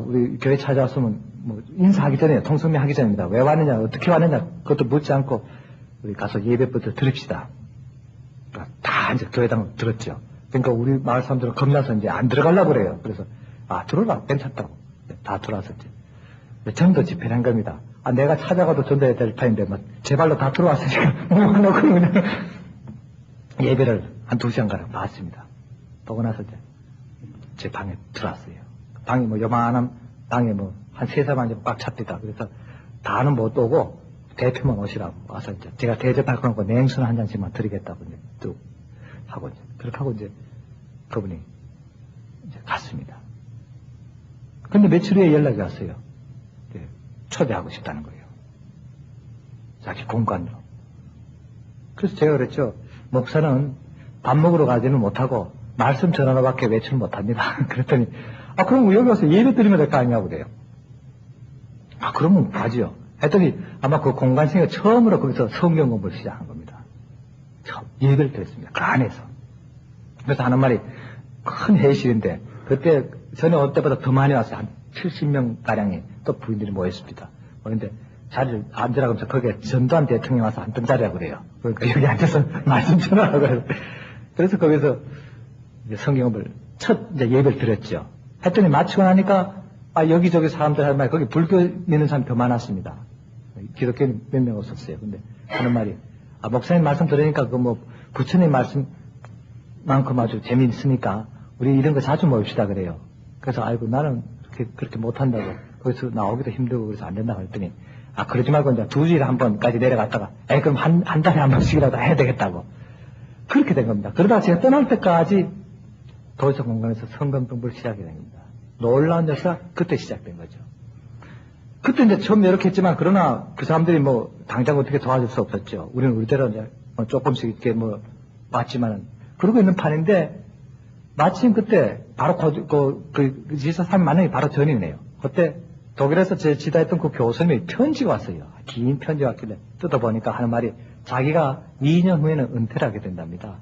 우리 교회 찾아왔으면 인사하기 전에 통성명 하기 전입니다. 왜 왔느냐 어떻게 왔느냐 그것도 묻지 않고 우리 가서 예배부터 드립시다. 다 이제 교회당 들었죠. 그러니까 우리 마을 사람들은 겁나서 이제 안 들어가려고 그래요. 그래서 들어라 괜찮다고 다 들어와서 이제 전도 집회를 한 겁니다. 내가 찾아가도 전도해야 될 터인데 제 발로 다 들어왔으니까 놓고 그냥 예배를 한 2시간가량 봤습니다. 보고 나서 이제 제 방에 들어왔어요. 방이 요만한 방에 한 3사람 이제 꽉 찹니다. 그래서 다는 못 오고 대표만 오시라고 와서 이제 제가 대접할 거고 냉수 한 잔씩만 드리겠다고 이제 쭉 하고 이제 그렇게 하고 이제 그분이 이제 갔습니다. 근데 며칠 후에 연락이 왔어요. 초대하고 싶다는 거예요. 자기 공간으로. 그래서 제가 그랬죠. 목사는 밥 먹으러 가지는 못하고 말씀 전하러밖에 외출 못합니다. 그랬더니 그럼 여기 와서 예배 드리면 될 거 아니냐고 그래요. 그러면 가지요. 했더니 아마 그 공간생이 처음으로 거기서 성경 공부를 시작한 겁니다. 처음 예배를 드렸습니다. 그 안에서. 그래서 하는 말이 큰 회의실인데 그때 전에 올 때보다 더 많이 왔어요. 한 70명 가량이 또 부인들이 모였습니다. 그런데 자리를 앉으라고 하면서 거기에 전두환 대통령이 와서 앉던 자리라고 그래요. 그러니까 여기 앉아서 말씀 전하라고 그래요. 그래서 거기서 성경을 첫 이제 예배를 드렸죠. 했더니 마치고 나니까 여기저기 사람들 할 말이 거기 불교 믿는 사람이 더 많았습니다. 기독교는 몇 명 없었어요. 근데 하는 말이 목사님 말씀 들으니까 부처님 말씀만큼 아주 재미있으니까 우리 이런 거 자주 모입시다 그래요. 그래서 나는 그렇게 못한다고 거기서 나오기도 힘들고 그래서 안 된다고 했더니 그러지 말고 이제 2주일에 한 번까지 내려갔다가 그럼 한 달에 한 번씩이라도 해야 되겠다고 그렇게 된 겁니다. 그러다가 제가 떠날 때까지 도의적 공간에서 성경공부를 시작하게 됩니다. 놀라운 역사 그때 시작된 거죠. 그때 이제 처음 이렇게 했지만 그러나 그 사람들이 뭐 당장 어떻게 도와줄 수 없었죠. 우리는 우리대로 이제 뭐 조금씩 이렇게 뭐 왔지만은 그러고 있는 판인데 마침 그때 바로 그 지사 3 만명이 바로 전이네요. 그때 독일에서 제 지도했던 그 교수님이 편지가 왔어요. 긴 편지가 왔길래 뜯어보니까 하는 말이 자기가 2년 후에는 은퇴를 하게 된답니다.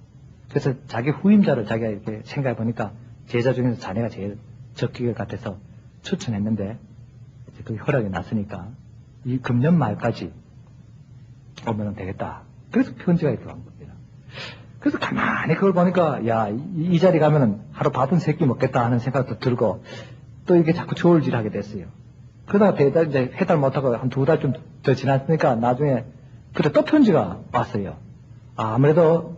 그래서 자기 후임자를 자기가 이렇게 생각해보니까 제자 중에서 자네가 제일 적기를 같아서 추천했는데 이제 그 허락이 났으니까 이 금년 말까지 오면 되겠다. 그래서 편지가 이렇게 온 겁니다. 그래서 가만히 그걸 보니까 야, 이 자리 가면은 하루 밥은 3끼 먹겠다 하는 생각도 들고 또 이게 자꾸 저울질하게 됐어요. 그러다가 배달 이제 해달 못하고 한 2달 좀 더 지났으니까 나중에 그때 또 편지가 왔어요. 아무래도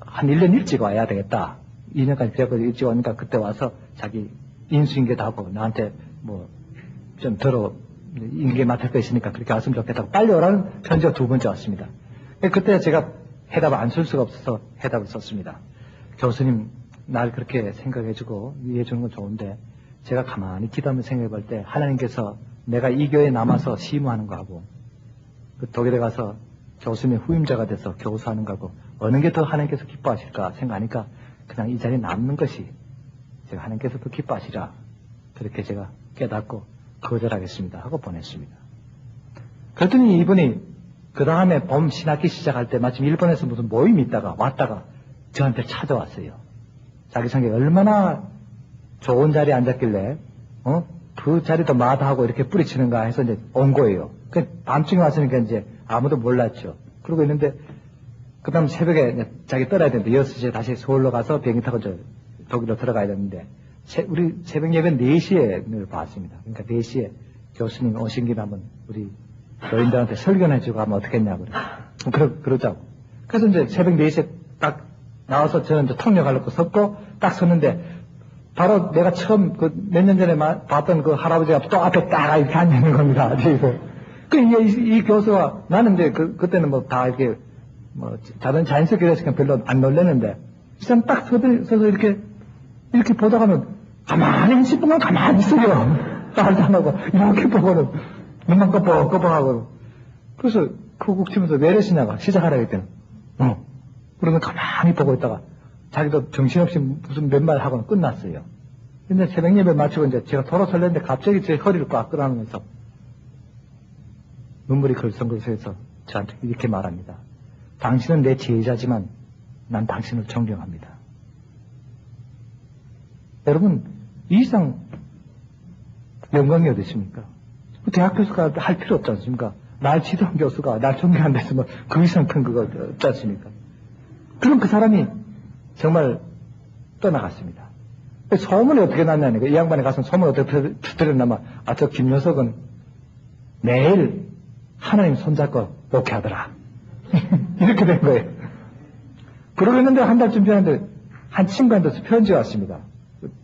한 1년 일찍 와야 되겠다. 2년까지 배워서 일찍 오니까 그때 와서 자기 인수인계도 하고 나한테 뭐 좀 덜어 인계 맡을 거 있으니까 그렇게 왔으면 좋겠다고 빨리 오라는 편지가 2번째 왔습니다. 그때 제가 해답을 안 쓸 수가 없어서 해답을 썼습니다. 교수님 날 그렇게 생각해주고 이해해주는 건 좋은데 제가 가만히 기도하면서 생각해볼 때 하나님께서 내가 이 교회에 남아서 시무하는 거하고 그 독일에 가서 교수님의 후임자가 돼서 교수하는 거하고 어느 게 더 하나님께서 기뻐하실까 생각하니까 그냥 이 자리에 남는 것이 제가 하나님께서 더 기뻐하시라 그렇게 제가 깨닫고 거절하겠습니다 하고 보냈습니다. 그랬더니 이분이 그 다음에 봄 신학기 시작할 때 마침 일본에서 무슨 모임이 있다가 왔다가 저한테 찾아왔어요. 자기 성격이 얼마나 좋은 자리에 앉았길래 그 자리도 마다하고 이렇게 뿌리치는가 해서 이제 온 거예요. 그 밤중에 왔으니까 이제 아무도 몰랐죠. 그러고 있는데 그 다음 새벽에 이제 자기 떠나야 되는데 6시에 다시 서울로 가서 비행기 타고 독일로 들어가야 되는데 우리 새벽 예배 4시에 늘 봤습니다. 그러니까 4시에 교수님 오신 김에 한번 우리 노인들한테 설교나 해주고 하면 어떻겠냐고 그러자고. 그래서 이제 새벽 4시에 딱 나와서 저는 이제 통역하려고 섰고 딱 섰는데 바로 내가 처음 몇 년 전에 봤던 그 할아버지가 또 앞에 딱 이렇게 앉아있는 겁니다. 이 교수가 나는 이제 그때는 뭐 다 이렇게 뭐 다른 자연스럽게 됐으니까 별로 안 놀랐는데 이 사람 딱 서서 이렇게 보다가는 가만히 한 10분간 가만히 있어요. 말도 안 하고 이렇게 보고는 눈만 꺼벅꺼벅하고 그래서 쿡쿡 치면서 왜 이러시냐고 시작하라 했더니 그러면 가만히 보고 있다가 자기도 정신없이 무슨 몇 말 하고는 끝났어요. 근데 새벽 예배 마치고 이제 제가 돌아설렸는데 갑자기 제 허리를 꽉 끌어안으면서 눈물이 걸성걸성해서 저한테 이렇게 말합니다. 당신은 내 제자지만 난 당신을 존경합니다. 여러분 이 이상 영광이 어디 있습니까? 대학 교수가 할 필요 없지 않습니까? 날 지도한 교수가 날 존경한다 뭐 그 이상 큰 그거 없지 않습니까? 그럼 그 사람이 정말 떠나갔습니다. 소문이 어떻게 났냐니까 이 양반에 가서 소문 어떻게 들었나마 저 김효석은 매일 하나님 손잡고 목회하더라. 이렇게 된 거예요. 그러고 있는데 한 달쯤 지났는데 한 친구한테서 편지가 왔습니다.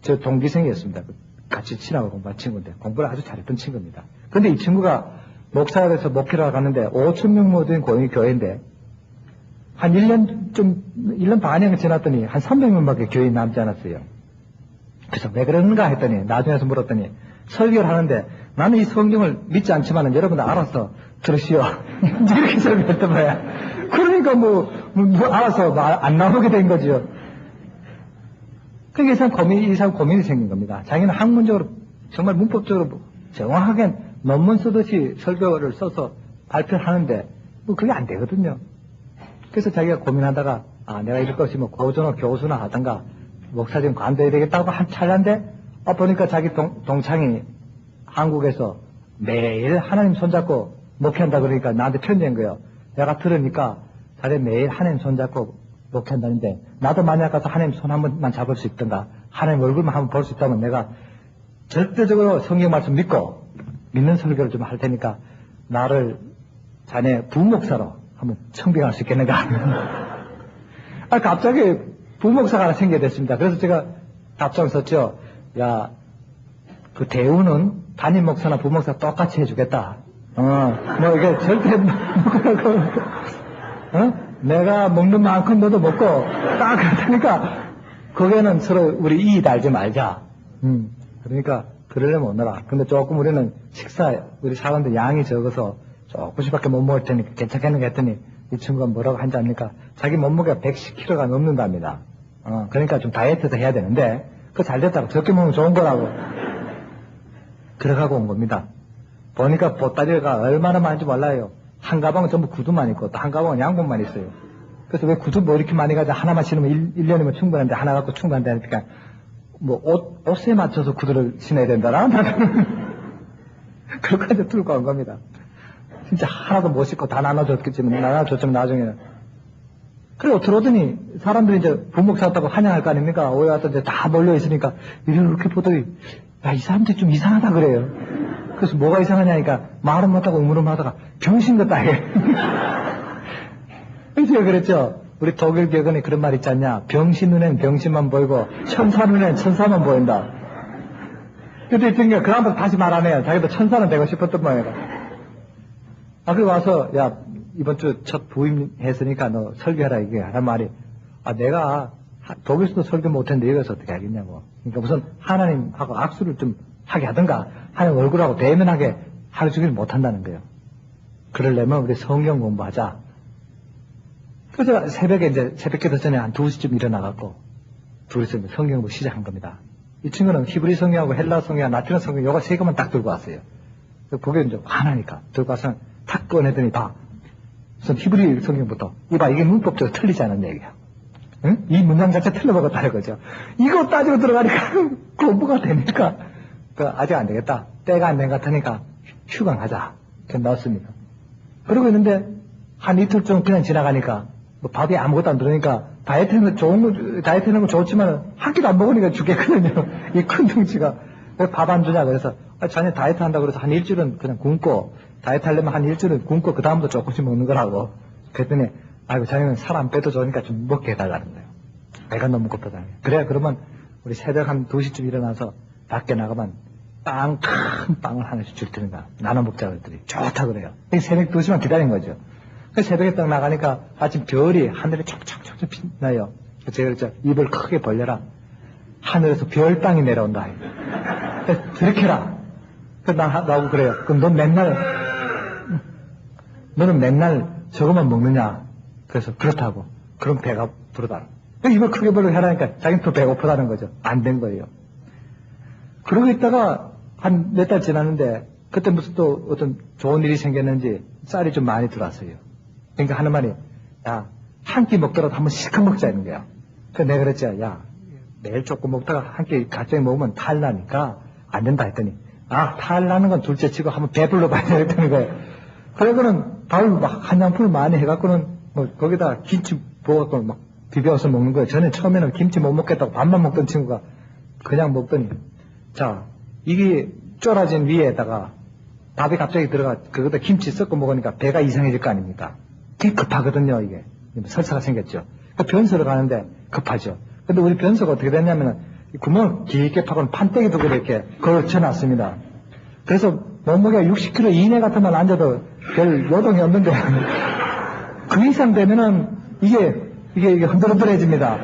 저 동기생이었습니다. 같이 친하고 공부한 친구인데 공부를 아주 잘했던 친구입니다. 근데 이 친구가 목사가 돼서 목회를 가는데 5,000명 모든 교회인데 한 1년 반이 지났더니 한 300명밖에 교인이 남지 않았어요. 그래서 왜 그러는가 했더니 나중에서 물었더니 설교를 하는데 나는 이 성경을 믿지 않지만 여러분 알아서 들으시오. 이렇게 설교했단 말이야. 그러니까 알아서 안 나오게 된 거죠. 그러니까 이 사람 고민이 생긴 겁니다. 자기는 학문적으로 정말 문법적으로 정확하게 논문 쓰듯이 설교를 써서 발표를 하는데 그게 안 되거든요. 그래서 자기가 고민하다가 내가 이럴 것이 고전어 교수나 하던가 목사님 관둬야 되겠다고 한 찰나인데 보니까 자기 동창이 한국에서 매일 하나님 손잡고 목회한다 그러니까 나한테 편지한 거예요. 내가 들으니까 자네 매일 하나님 손잡고 목회한다는데 나도 만약 가서 하나님 손 한 번만 잡을 수 있던가 하나님 얼굴만 한번 볼 수 있다면 내가 절대적으로 성경 말씀 믿는 설교를 좀 할 테니까 나를 자네 부목사로 한번 청빙할 수 있겠는가. 갑자기 부목사가 하나 생겨야 됐습니다. 그래서 제가 답장 썼죠. 야, 그 대우는 담임 목사나 부목사 똑같이 해주겠다. 이게 절대, 내가 먹는 만큼 너도 먹고, 딱 그러니까, 거기에는 서로 우리 이익 알지 말자. 그러니까 그러려면 오너라. 근데 조금 우리는 우리 사람들 양이 적어서 조금씩밖에 못 먹을 테니까 괜찮겠는가 했더니 이 친구가 뭐라고 한지 압니까? 자기 몸무게가 110kg가 넘는답니다. 그러니까 좀 다이어트도 해야 되는데 그거 잘 됐다고 적게 먹으면 좋은 거라고. 그래가고 온 겁니다. 보니까 보따리가 얼마나 많은지 몰라요. 한 가방은 전부 구두만 있고 또 한 가방은 양복만 있어요. 그래서 왜 구두 뭐 이렇게 많이 가지 하나만 신으면 1년이면 충분한데 하나 갖고 충분한다니까 뭐 옷에 맞춰서 구두를 신어야 된다나? 그렇게까지 들고 온 겁니다. 진짜 하나도 못 신고 다 나눠줬겠지만 나중에는. 그리고 들어오더니 사람들이 이제 부목 샀다고 환영할 거 아닙니까? 오해 왔다 이제 다 몰려있으니까 이렇게 보더니 야, 이 사람들이 좀 이상하다 그래요. 그래서 뭐가 이상하냐니까 말은 못하고 의문을 하다가 병신 같다 해. 그래서 그랬죠. 우리 독일 격언에 그런 말 있지 않냐. 병신 눈엔 병신만 보이고 천사 눈엔 천사만 보인다. 그때 있으니까 그 다음부터 다시 말 안 해요. 자기도 천사는 되고 싶었던 모양이다. 그리고 와서 야 이번 주 첫 부임했으니까 너 설교해라 이게 하는 말이 내가 독일에서도 설교 못했는데 여기서 어떻게 하겠냐고. 그러니까 우선 하나님하고 악수를 좀 하게 하든가 하나님 얼굴하고 대면하게 하루 종일 못한다는 거예요. 그러려면 우리 성경 공부하자. 그래서 새벽기도 전에 한 2시쯤 일어나갖고 둘이서 성경 공부 시작한 겁니다. 이 친구는 히브리 성경하고 헬라 성경하고 라틴어 성경 요거 세 개만 딱 들고 왔어요. 그게 이제 화나니까 들고 와서 탁 꺼내더니 봐. 우선 히브리 성경부터 이봐 이게 문법적으로 틀리지 않은 얘기야. 응? 이 문장 자체 틀려먹었다는 거죠. 이거 따지고 들어가니까 공부가 되니까 아직 안 되겠다. 때가 안 된 것 같으니까 휴강하자. 그냥 넣었습니다. 그러고 있는데 한 이틀 좀 그냥 지나가니까 뭐 밥이 아무것도 안 들어오니까 다이어트는 좋지만 한 끼도 안 먹으니까 죽겠거든요. 이 큰 덩치가 왜 밥 안 주냐 그래서 자네 다이어트 한다고 그래서 한 일주일은 그냥 굶고 다이어트 하려면 한 일주일은 굶고 그 다음부터 조금씩 먹는 거라고. 그랬더니 아이고 자네는 살 안 빼도 좋으니까 좀 먹게 해달라는 거예요. 배가 너무 고프다는 거예요. 그래야 그러면 우리 새벽 한 2시쯤 일어나서 밖에 나가면 큰 빵을 하나씩 줄 테니까 나눠 먹자고 했더니 좋다 그래요. 새벽 2시만 기다린 거죠. 새벽에 딱 나가니까 아침 별이 하늘에 촉촉촉촉 빛나요. 제가 그랬죠. 입을 크게 벌려라. 하늘에서 별땅이 내려온다. 들켜라. 그래서 나하고 그래요. 그럼 너는 맨날 저것만 먹느냐? 그래서 그렇다고. 그럼 배가 부르다. 입을 크게 벌려 하라니까 자기는 또 배고프다는 거죠. 안 된 거예요. 그러고 있다가 한 몇 달 지났는데 그때 무슨 또 어떤 좋은 일이 생겼는지 쌀이 좀 많이 들어왔어요. 그러니까 하는 말이 야, 한 끼 먹더라도 한번 실컷 먹자는 거야. 그래서 내가 그랬지. 야, 매일 조금 먹다가 한 끼 갑자기 먹으면 탈 나니까 안 된다 했더니 탈 나는 건 둘째 치고 한번 배불러 봐야 되겠다는 거예요. 그러고는 밥을 막 한 양푼을 많이 해갖고는 뭐 거기다 김치 부어갖고 막 비벼서 먹는 거예요. 전에 처음에는 김치 못 먹겠다고 밥만 먹던 친구가 그냥 먹더니 자, 이게 쫄아진 위에다가 밥이 갑자기 들어가 그거다 김치 섞어 먹으니까 배가 이상해질 거 아닙니까? 그게 급하거든요, 이게. 설사가 생겼죠. 그 변소를 가는데 급하죠. 근데 우리 변소가 어떻게 됐냐면은 구멍을 길게 파고는 판때기 두고 이렇게 걸쳐놨습니다. 그래서 몸무게가 60kg 이내 같으면 앉아도 별 요동이 없는데 그 이상 되면은 이게 흔들흔들해집니다.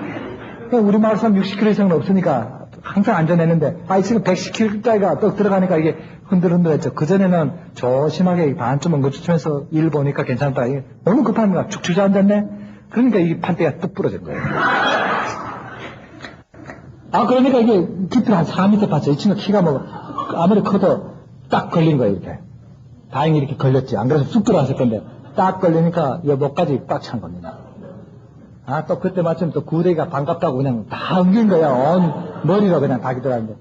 우리 마을 사람 60kg 이상은 없으니까 항상 앉아내는데 지금 110kg짜리가 또 들어가니까 이게 흔들흔들했죠. 그전에는 조심하게 반쯤 엉거주면서 일 보니까 괜찮다. 이게 너무 급합니다. 축 주저앉았네. 그러니까 이 판때기가 뚝 부러진 거예요. 그러니까 이게 깊이가 한 4m 봤죠. 이 친구 키가 뭐 아무리 커도 딱 걸린 거예요, 이렇게. 다행히 이렇게 걸렸지. 안 그래서 쑥 들어왔을 건데 딱 걸리니까 이 목까지 꽉 찬 겁니다. 또 그때 마침 또 구대기가 반갑다고 그냥 다 엉긴 거야. 온 머리로 그냥 다 기들었는데.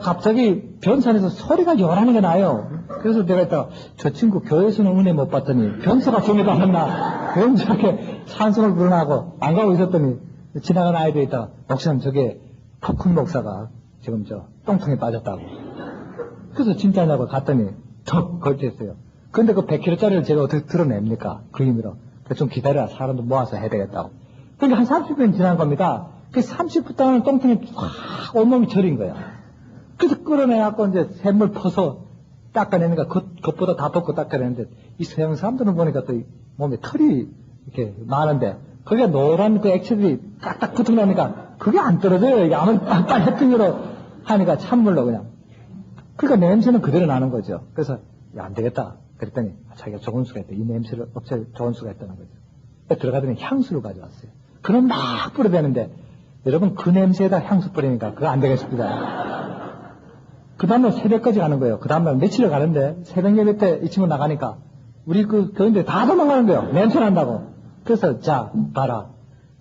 갑자기 변산에서 소리가 요란하게 게 나요. 그래서 내가 했다가 저 친구 교회에서는 은혜 못 봤더니 변사가 정해도 안 했나. 왠 저렇게 찬송을 부르나고 안 가고 있었더니 지나간 아이도 있다가 목사님 저게 포큰 목사가 지금 저 똥통에 빠졌다고. 그래서 진짜냐고 갔더니 턱 걸쳤어요. 근데 그 100kg짜리를 제가 어떻게 드러냅니까? 그 힘으로. 좀 기다려라. 사람도 모아서 해야 되겠다고. 그러니까 한 30분 지난 겁니다. 그 30분 동안 똥통에 확 온몸이 저린 거야. 그래서 끌어내갖고 이제 샘물 퍼서 닦아내니까 겉보다 다 벗고 닦아내는데 이 서양 사람들은 보니까 또 몸에 털이 이렇게 많은데 거기에 노란 그 액체들이 딱딱 붙어나니까 그게 안 떨어져요. 이게 아무리 빨래통으로 하니까 찬물로 그냥. 그러니까 냄새는 그대로 나는 거죠. 그래서, 야, 안 되겠다. 그랬더니, 자기가 좋은 수가 있다. 이 냄새를 없앨 좋은 수가 있다는 거죠. 들어가더니 향수를 가져왔어요. 그럼 막 뿌려대는데, 여러분, 그 냄새에다 향수 뿌리니까 그거 안 되겠습니다. 그 다음날 새벽까지 가는 거예요. 그 다음날 며칠을 가는데, 새벽 예배 때 이 친구 나가니까, 우리 그 교인들 다 도망가는 거예요. 냄새 난다고. 그래서, 자, 봐라.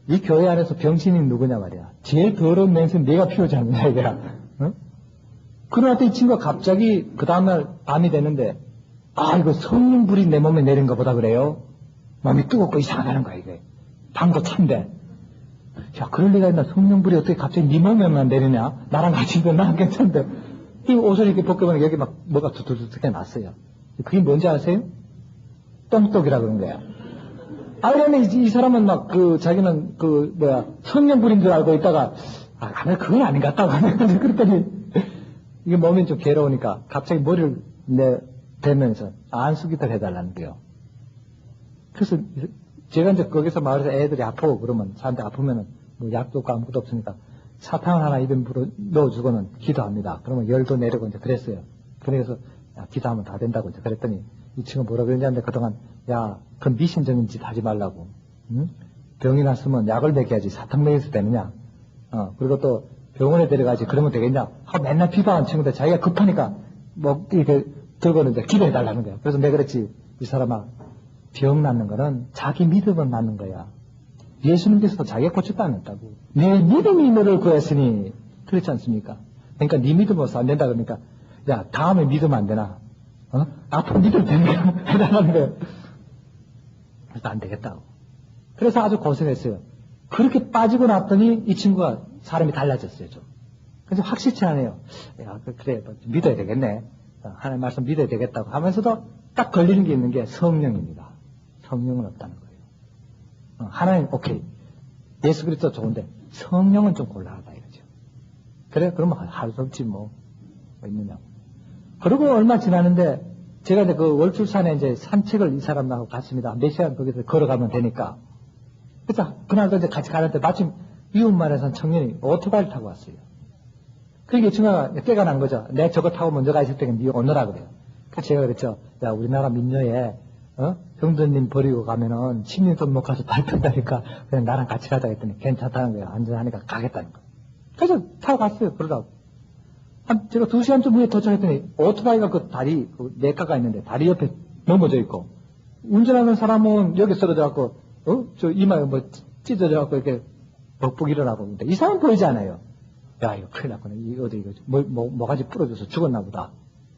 이 교회 안에서 병신이 누구냐 말이야. 제일 더러운 냄새는 네가 피우지 않느냐, 이게야. 응? 그러다 이 친구가 갑자기 그 다음날 밤이 됐는데, 아, 이거 성령불이 내 몸에 내린 것보다 그래요? 마음이 뜨겁고 이상하다는 거야, 이게. 방도 찬데. 야, 그럴 리가 있나? 성령불이 어떻게 갑자기 네 몸에만 내리냐? 나랑 같이 있는데 나는 괜찮은데. 이 옷을 이렇게 벗겨보면 여기 막 뭐가 두둑두둑하게 났어요. 그게 뭔지 아세요? 똥똑이라 그런 거야. 아, 그러면 이 사람은 막 자기는 성령불인 줄 알고 있다가, 아, 그건 아닌 것 같다고. 그랬더니, 이게 몸이 좀 괴로우니까 갑자기 머리를 대면서 안수기를 해달라는 거예요. 그래서 제가 이제 거기서 마을에서 애들이 아프고 그러면 사람들이 아프면은 뭐 약도 없고 아무것도 없으니까 사탕을 하나 입에 넣어주고는 기도합니다. 그러면 열도 내리고 이제 그랬어요. 그래서 야, 기도하면 다 된다고 이제 그랬더니 이 친구가 뭐라 그랬냐는데 그동안 야, 그건 미신적인 짓 하지 말라고. 응? 병이 났으면 약을 먹여야지 사탕 먹여서 되느냐. 그리고 또 병원에 데려가지 그러면 되겠냐. 맨날 비방한 친구들 자기가 급하니까 뭐 이렇게 들고는 이제 기도해달라는 거야. 그래서 내가 그랬지. 이 사람아, 병 낫는 거는 자기 믿음은 낫는 거야. 예수님께서도 자기가 고쳤다 안 했다고. 내 믿음이 너를 구했으니. 그렇지 않습니까? 그러니까 네 믿음 없어 안 된다 그러니까 야, 다음에 믿으면 안 되나? 앞으로 믿으면 되니까 해달라는 거예요. 그래서 안 되겠다고. 그래서 아주 고생했어요. 그렇게 빠지고 났더니 이 친구가 사람이 달라졌어요, 좀. 그래서 확실치 않아요. 야, 그래, 믿어야 되겠네. 하나님 말씀 믿어야 되겠다고 하면서도 딱 걸리는 게 있는 게 성령입니다. 성령은 없다는 거예요. 하나님, 오케이. 예수 그리스도 좋은데 성령은 좀 곤란하다 이거죠. 그래? 그러면 할 수 없지 뭐 있느냐고. 그리고 얼마 지나는데 제가 이제 그 월출산에 이제 산책을 이 사람하고 갔습니다. 몇 시간 거기서 걸어가면 되니까. 그래서 그날도 이제 같이 가는데 마침 이웃마을에서 청년이 오토바이를 타고 왔어요. 그러니까 이 친구가 깨가 난 거죠. 내가 저거 타고 먼저 가 있을 때는 네 오너라 그래요. 그래서 제가 그랬죠. 야, 우리나라 민요에 병든님 버리고 가면은 10년 돈 못 가서 밟힌다니까 그냥 나랑 같이 가자 했더니 괜찮다는 거예요. 안전하니까 가겠다는 거. 그래서 타고 갔어요. 그러다가 제가 2시간쯤 후에 도착했더니 오토바이가 그 다리 내가가 있는데 다리 옆에 넘어져 있고 운전하는 사람은 여기 쓰러져 갖고 저 이마에 뭐 찢어져 갖고 이렇게 벅벅 일어나고 있는데 이 사람 보이지 않아요. 야, 이거 큰일 났구나. 이거 어디 이거 뭐가지 부러져서 죽었나 보다.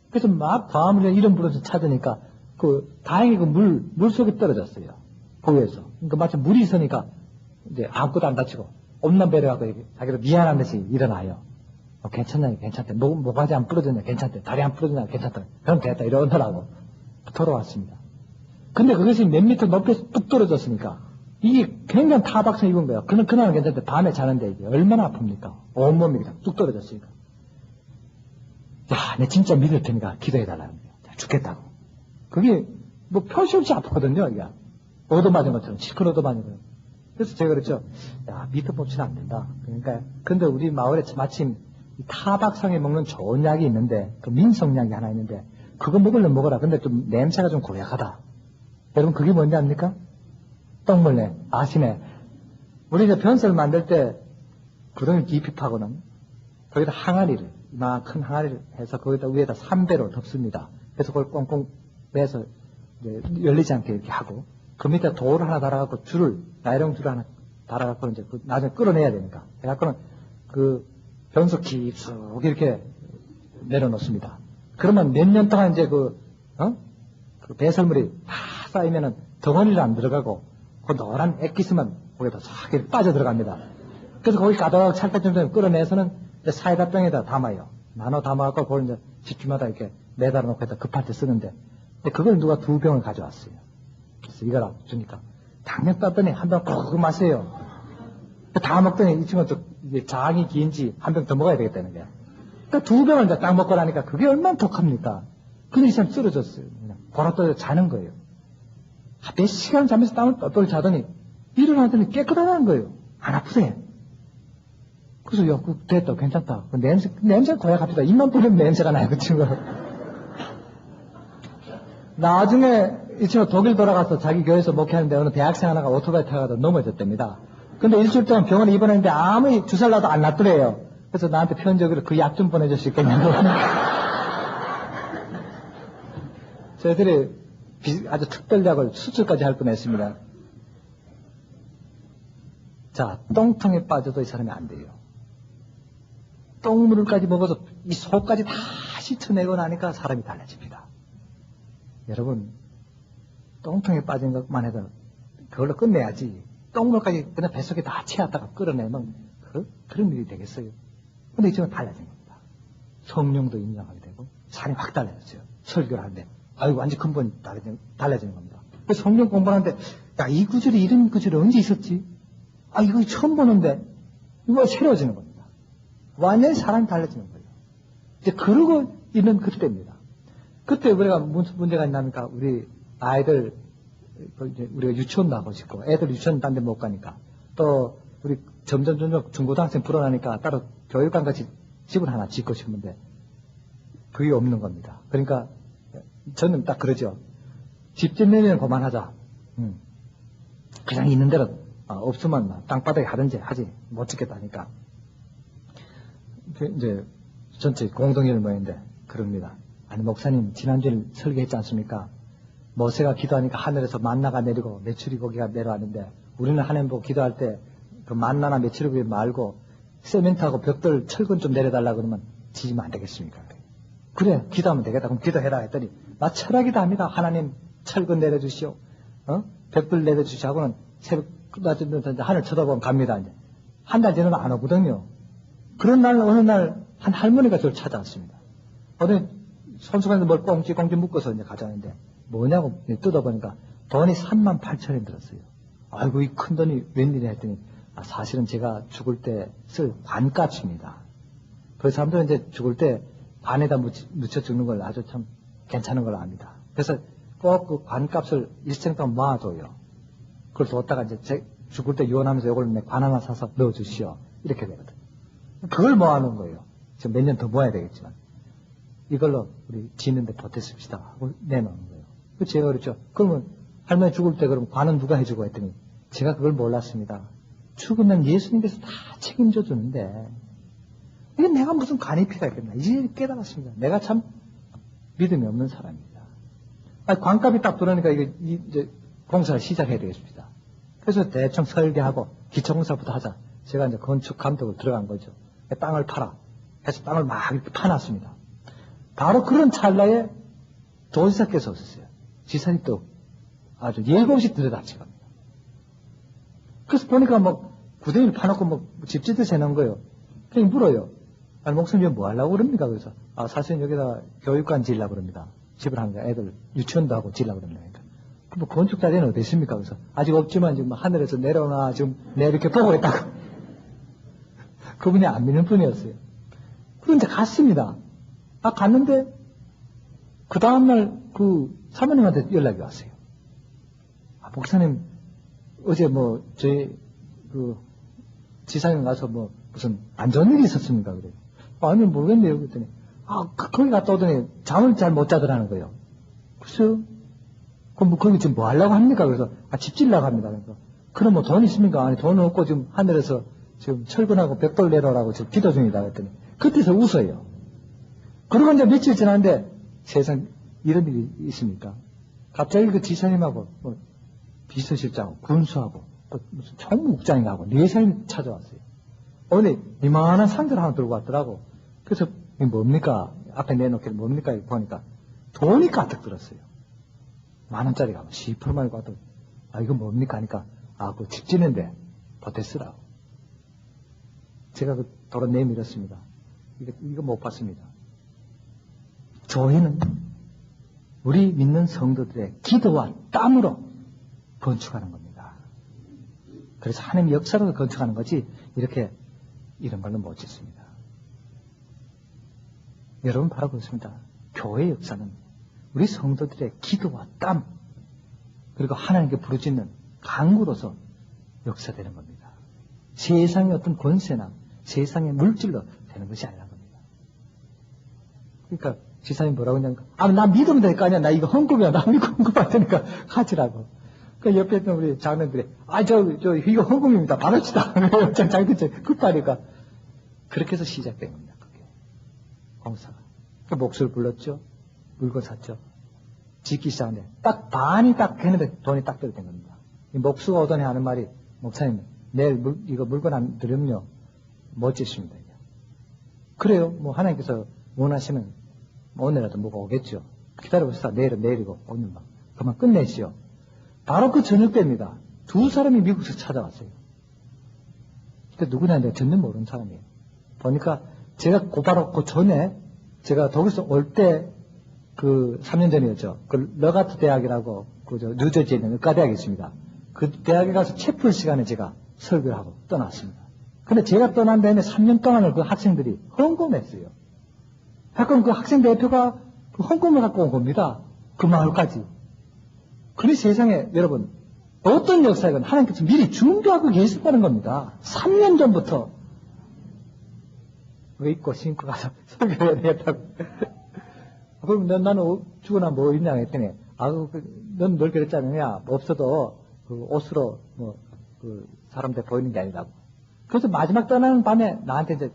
그래서 막 다음을 이름 불러서 찾으니까 다행히 물 속에 떨어졌어요. 거기에서. 그러니까 마치 물이 있으니까 이제 아무것도 안 다치고 엄난 배려하고 자기도 미안한 듯이 일어나요. 괜찮냐, 괜찮대. 뭐가지 안 부러졌냐, 괜찮대. 다리 안 부러졌냐, 괜찮대. 그럼 됐다. 이러더라고. 돌아왔습니다. 근데 그것이 몇 미터 높이에서 뚝 떨어졌으니까 이게 굉장히 타박성 입은 거예요. 그날은 괜찮대. 밤에 자는데 이게 얼마나 아픕니까? 온몸이 그냥 뚝 떨어졌으니까. 야, 내 진짜 믿을 테니까 기도해달라는 거예요. 죽겠다고. 그게 뭐 표시 없이 아프거든요, 이게. 얻어맞은 것처럼, 시큰 얻어맞은 거예요. 그래서 제가 그랬죠. 야, 믿음 없이는 안 된다. 그러니까, 근데 우리 마을에 마침 타박상에 먹는 좋은 약이 있는데, 그 민성약이 하나 있는데, 그거 먹으려면 먹어라. 근데 좀 냄새가 좀 고약하다. 여러분, 그게 뭔지 압니까? 똥물레. 아시네. 우리 이제 변소를 만들 때, 구덩이를 깊이 파고는, 거기다 항아리를, 이만큰 항아리를 해서 거기다 위에다 삼배로 덮습니다. 그래서 그걸 꽁꽁 빼서 이제 열리지 않게 이렇게 하고, 그 밑에 돌을 하나 달아갖고 나이롱 줄을 하나 달아갖고 이제 나중에 끌어내야 되니까. 그래갖고는 변소 깊숙 이렇게 내려놓습니다. 그러면 몇 년 동안 이제 그 배설물이 다 쌓이면은 덩어리를 안 들어가고, 그 노란 액기스만 거기다 싹 이렇게 빠져 들어갑니다. 그래서 거기 가다가 찰떡 좀 끌어내서는 이제 사이다 병에다 담아요. 나눠 담아갖고 그걸 이제 집주마다 이렇게 매달아 놓고 해서 급할 때 쓰는데, 그걸 누가 2병을 가져왔어요. 그래서 이거라 주니까 당뇨 땄더니 한 병 푹 마세요. 다 먹더니 이 친구가 또 이게 장이 긴지 한 병 더 먹어야 되겠다는 거야. 그러니까 2병을 이제 딱 먹고 나니까 그게 얼마나 독합니까? 근데 이 사람 쓰러졌어요. 그냥 걸어떠져 자는 거예요. 몇 시간 자면서 땀을 똘똘 자더니 일어나더니 깨끗하다는 거예요. 안 아프대. 그래서, 야, 됐다, 괜찮다. 냄새 고약합니다. 입만 뿌리면 냄새가 나요, 그 친구. 나중에 이 친구 독일 돌아가서 자기 교회에서 목회하는데 어느 대학생 하나가 오토바이 타가다 넘어졌답니다. 근데 일주일 동안 병원에 입원했는데 아무리 주사를 놔도 안 낫더래요. 그래서 나한테 편적으로 그 약 좀 보내줄 수 있겠냐고. 저희들이 아주 특별약을 수술까지 할 뻔했습니다. 자, 똥통에 빠져도 이 사람이 안 돼요. 똥물까지 먹어서 이 속까지 다 씻어내고 나니까 사람이 달라집니다. 여러분, 똥통에 빠진 것만 해도 그걸로 끝내야지. 똥물까지 그냥 뱃속에 다 채웠다가 끌어내면 그런 일이 되겠어요. 근데 이제는 달라진 겁니다. 성령도 인정하게 되고 사람이 확 달라졌어요. 설교를 하는데 아이고 완전 근본이 달라지는 겁니다. 그래서 성령 공부하는데 야, 이 구절이 이런 구절이 언제 있었지? 아, 이거 처음 보는데 이거 새로워지는 겁니다. 완전히 사람이 달라지는 거예요. 이제 그러고 있는 그때입니다. 그때 우리가 무슨 문제가 있냐니까 우리 아이들 이제 우리가 유치원 나가고 싶고 애들 유치원 딴 데 못 가니까 또 우리 점점 중고등학생 불어나니까 따로 교육관 같이 집을 하나 짓고 싶은데 그게 없는 겁니다. 그러니까 저는 딱 그러죠. 집 짓는 그만하자. 그냥 있는 대로 없으면 땅바닥에 하든지 하지 못 짓겠다니까. 이제 전체 공동회를 모였는데 그럽니다. 아니 목사님 지난주에 설교했지 않습니까? 모세가 기도하니까 하늘에서 만나가 내리고 메추리 고기가 내려왔는데 우리는 하나님 보고 기도할 때 그 만나나 메추리 고기 말고 세멘트하고 벽돌 철근 좀 내려달라 그러면 지지면 안 되겠습니까? 그래 기도하면 되겠다. 그럼 기도해라 했더니 나 철학이다 합니다. 하나님 철근 내려주시오. 벽돌 내려주시오 하고는 새벽 낮에 하늘 쳐다보면 갑니다. 이제 한 달 전에는 안 오거든요. 그런 날 어느 날 한 할머니가 저를 찾아왔습니다. 어느 손수건에서 뭘 꽁찌꽁찌 묶어서 이제 가져왔는데 뭐냐고 뜯어보니까 돈이 38,000원 들었어요. 아이고 이 큰 돈이 웬일이야 했더니 사실은 제가 죽을 때 쓸 관값입니다. 그 사람들은 이제 죽을 때 관에다 묻혀 죽는 걸 아주 참 괜찮은 걸 압니다. 그래서 꼭 그 관값을 일생 동안 모아둬요. 그걸 뒀다가 이제 죽을 때 유언하면서 이걸 관 하나 사서 넣어주시오. 이렇게 되거든. 그걸 모아놓은 거예요. 지금 몇 년 더 모아야 되겠지만. 이걸로 우리 짓는데 보태습시다 하고 내놓은 거예요. 제가 그랬죠. 그러면 할머니 죽을 때 그럼 관은 누가 해주고 했더니 제가 그걸 몰랐습니다. 죽으면 예수님께서 다 책임져 주는데 이게 내가 무슨 관이 필요하겠나. 이제 깨달았습니다. 내가 참 믿음이 없는 사람입니다. 아니, 관값이 딱 들어오니까 이제 공사를 시작해야 되겠습니다. 그래서 대충 설계하고 기초공사부터 하자. 제가 이제 건축 감독으로 들어간 거죠. 땅을 팔아. 해서 땅을 막 이렇게 파놨습니다. 바로 그런 찰나에 도지사께서 오셨어요. 지사님 또 아주 예고없이 들여다치 갑니다. 그래서 보니까 구덩이를 파놓고 집 짓듯이 해놓은 거예요. 그냥 물어요. 아니, 목사님 뭐 하려고 그럽니까? 그래서, 사실 여기다 교육관 지으려고 그럽니다. 집을 하는 거야. 애들 유치원도 하고 지으려고 그럽니다. 그럼 건축 자리는 어디 있습니까? 그래서, 아직 없지만 지금 하늘에서 내려오나 지금 이렇게 보고 있다고. 그분이 안 믿는 분이었어요. 그런데 갔습니다. 갔는데, 그 다음날 사모님한테 연락이 왔어요. 목사님, 어제 저희 지사님 가서 무슨 안 좋은 일이 있었습니까? 그래요. 아니, 모르겠네요. 그랬더니, 거기 갔다 오더니 잠을 잘 못 자더라는 거예요. 글쎄요. 그럼 거기 지금 뭐 하려고 합니까? 그래서, 집 지으려고 합니다. 그래서, 그럼 돈 있습니까? 아니, 돈 없고 지금 하늘에서 지금 철근하고 벽돌 내려오라고 지금 기도 중이다. 그랬더니, 그때서 웃어요. 그러고 이제 며칠 지났는데, 세상 이런 일이 있습니까? 갑자기 그 지사님하고, 비서실장하고, 군수하고, 또 무슨 총무국장하고, 4사람이 찾아왔어요. 어느 이만한 상자를 하나 들고 왔더라고. 그래서 이게 뭡니까? 앞에 내놓기를 뭡니까? 보니까 돈이 가득 들었어요. 10,000원짜리가 10%만 가도 이거 뭡니까? 하니까 그거 집 짓는데 보태 쓰라고. 제가 그 도로 내밀었습니다. 이거 못 봤습니다. 교회는 우리 믿는 성도들의 기도와 땀으로 건축하는 겁니다. 그래서 하나님의 역사로 건축하는 거지 이런 걸로 못 짓습니다. 여러분 바로 그렇습니다. 교회의 역사는 우리 성도들의 기도와 땀 그리고 하나님께 부르짖는 간구로서 역사되는 겁니다. 세상의 어떤 권세나 세상의 물질로 되는 것이 아니란 겁니다. 그러니까 지사님 뭐라고 했냐면, 나 믿으면 될 거 아니야. 나 이거 헌금이야. 나 믿고 헌금할 테니까 가지라고. 그 옆에 있던 우리 장로들이, 이거 헌금입니다. 받읍시다. 장로들 급하니까. 그렇게 해서 시작된 겁니다. 그게. 공사가. 그 목소리를 불렀죠. 물건 샀죠. 짓기 시작하는데, 딱 반이 딱 했는데 돈이 딱 들어된 겁니다. 이 목수가 오더니 하는 말이, 목사님, 내일 이거 물건 안 들으면요, 멋지십니다. 그래요. 뭐 하나님께서 원하시면 오늘이라도 뭐가 오겠죠. 기다려보시다. 내일이고 오늘 막 그만 끝내시오. 바로 그 저녁 때입니다. 두 사람이 미국에서 찾아왔어요. 근데 누구냐는데 전혀 모르는 사람이에요. 보니까 제가 바로 그 전에 제가 독일에서 올 때 그 3년 전이었죠. 그 러가트 대학이라고 뉴저지에 있는 의과대학이 있습니다. 그 대학에 가서 채플 시간에 제가 설교를 하고 떠났습니다. 근데 제가 떠난 다음에 3년 동안을 그 학생들이 헌금했어요. 그럼 그 학생 대표가 그 헌금을 갖고 온 겁니다. 그 마을까지. 그래 세상에 여러분 어떤 역사이건 하나님께서 미리 준비하고 계셨다는 겁니다. 3년 전부터 왜 입고 신고 가서 설교해야 되겠다고. 그럼 나는 주거나 뭐 있냐 했더니 넌 늘 그랬지 않느냐. 뭐 없어도 그 옷으로 그 사람들 보이는 게 아니라고. 그래서 마지막 떠나는 밤에 나한테 이제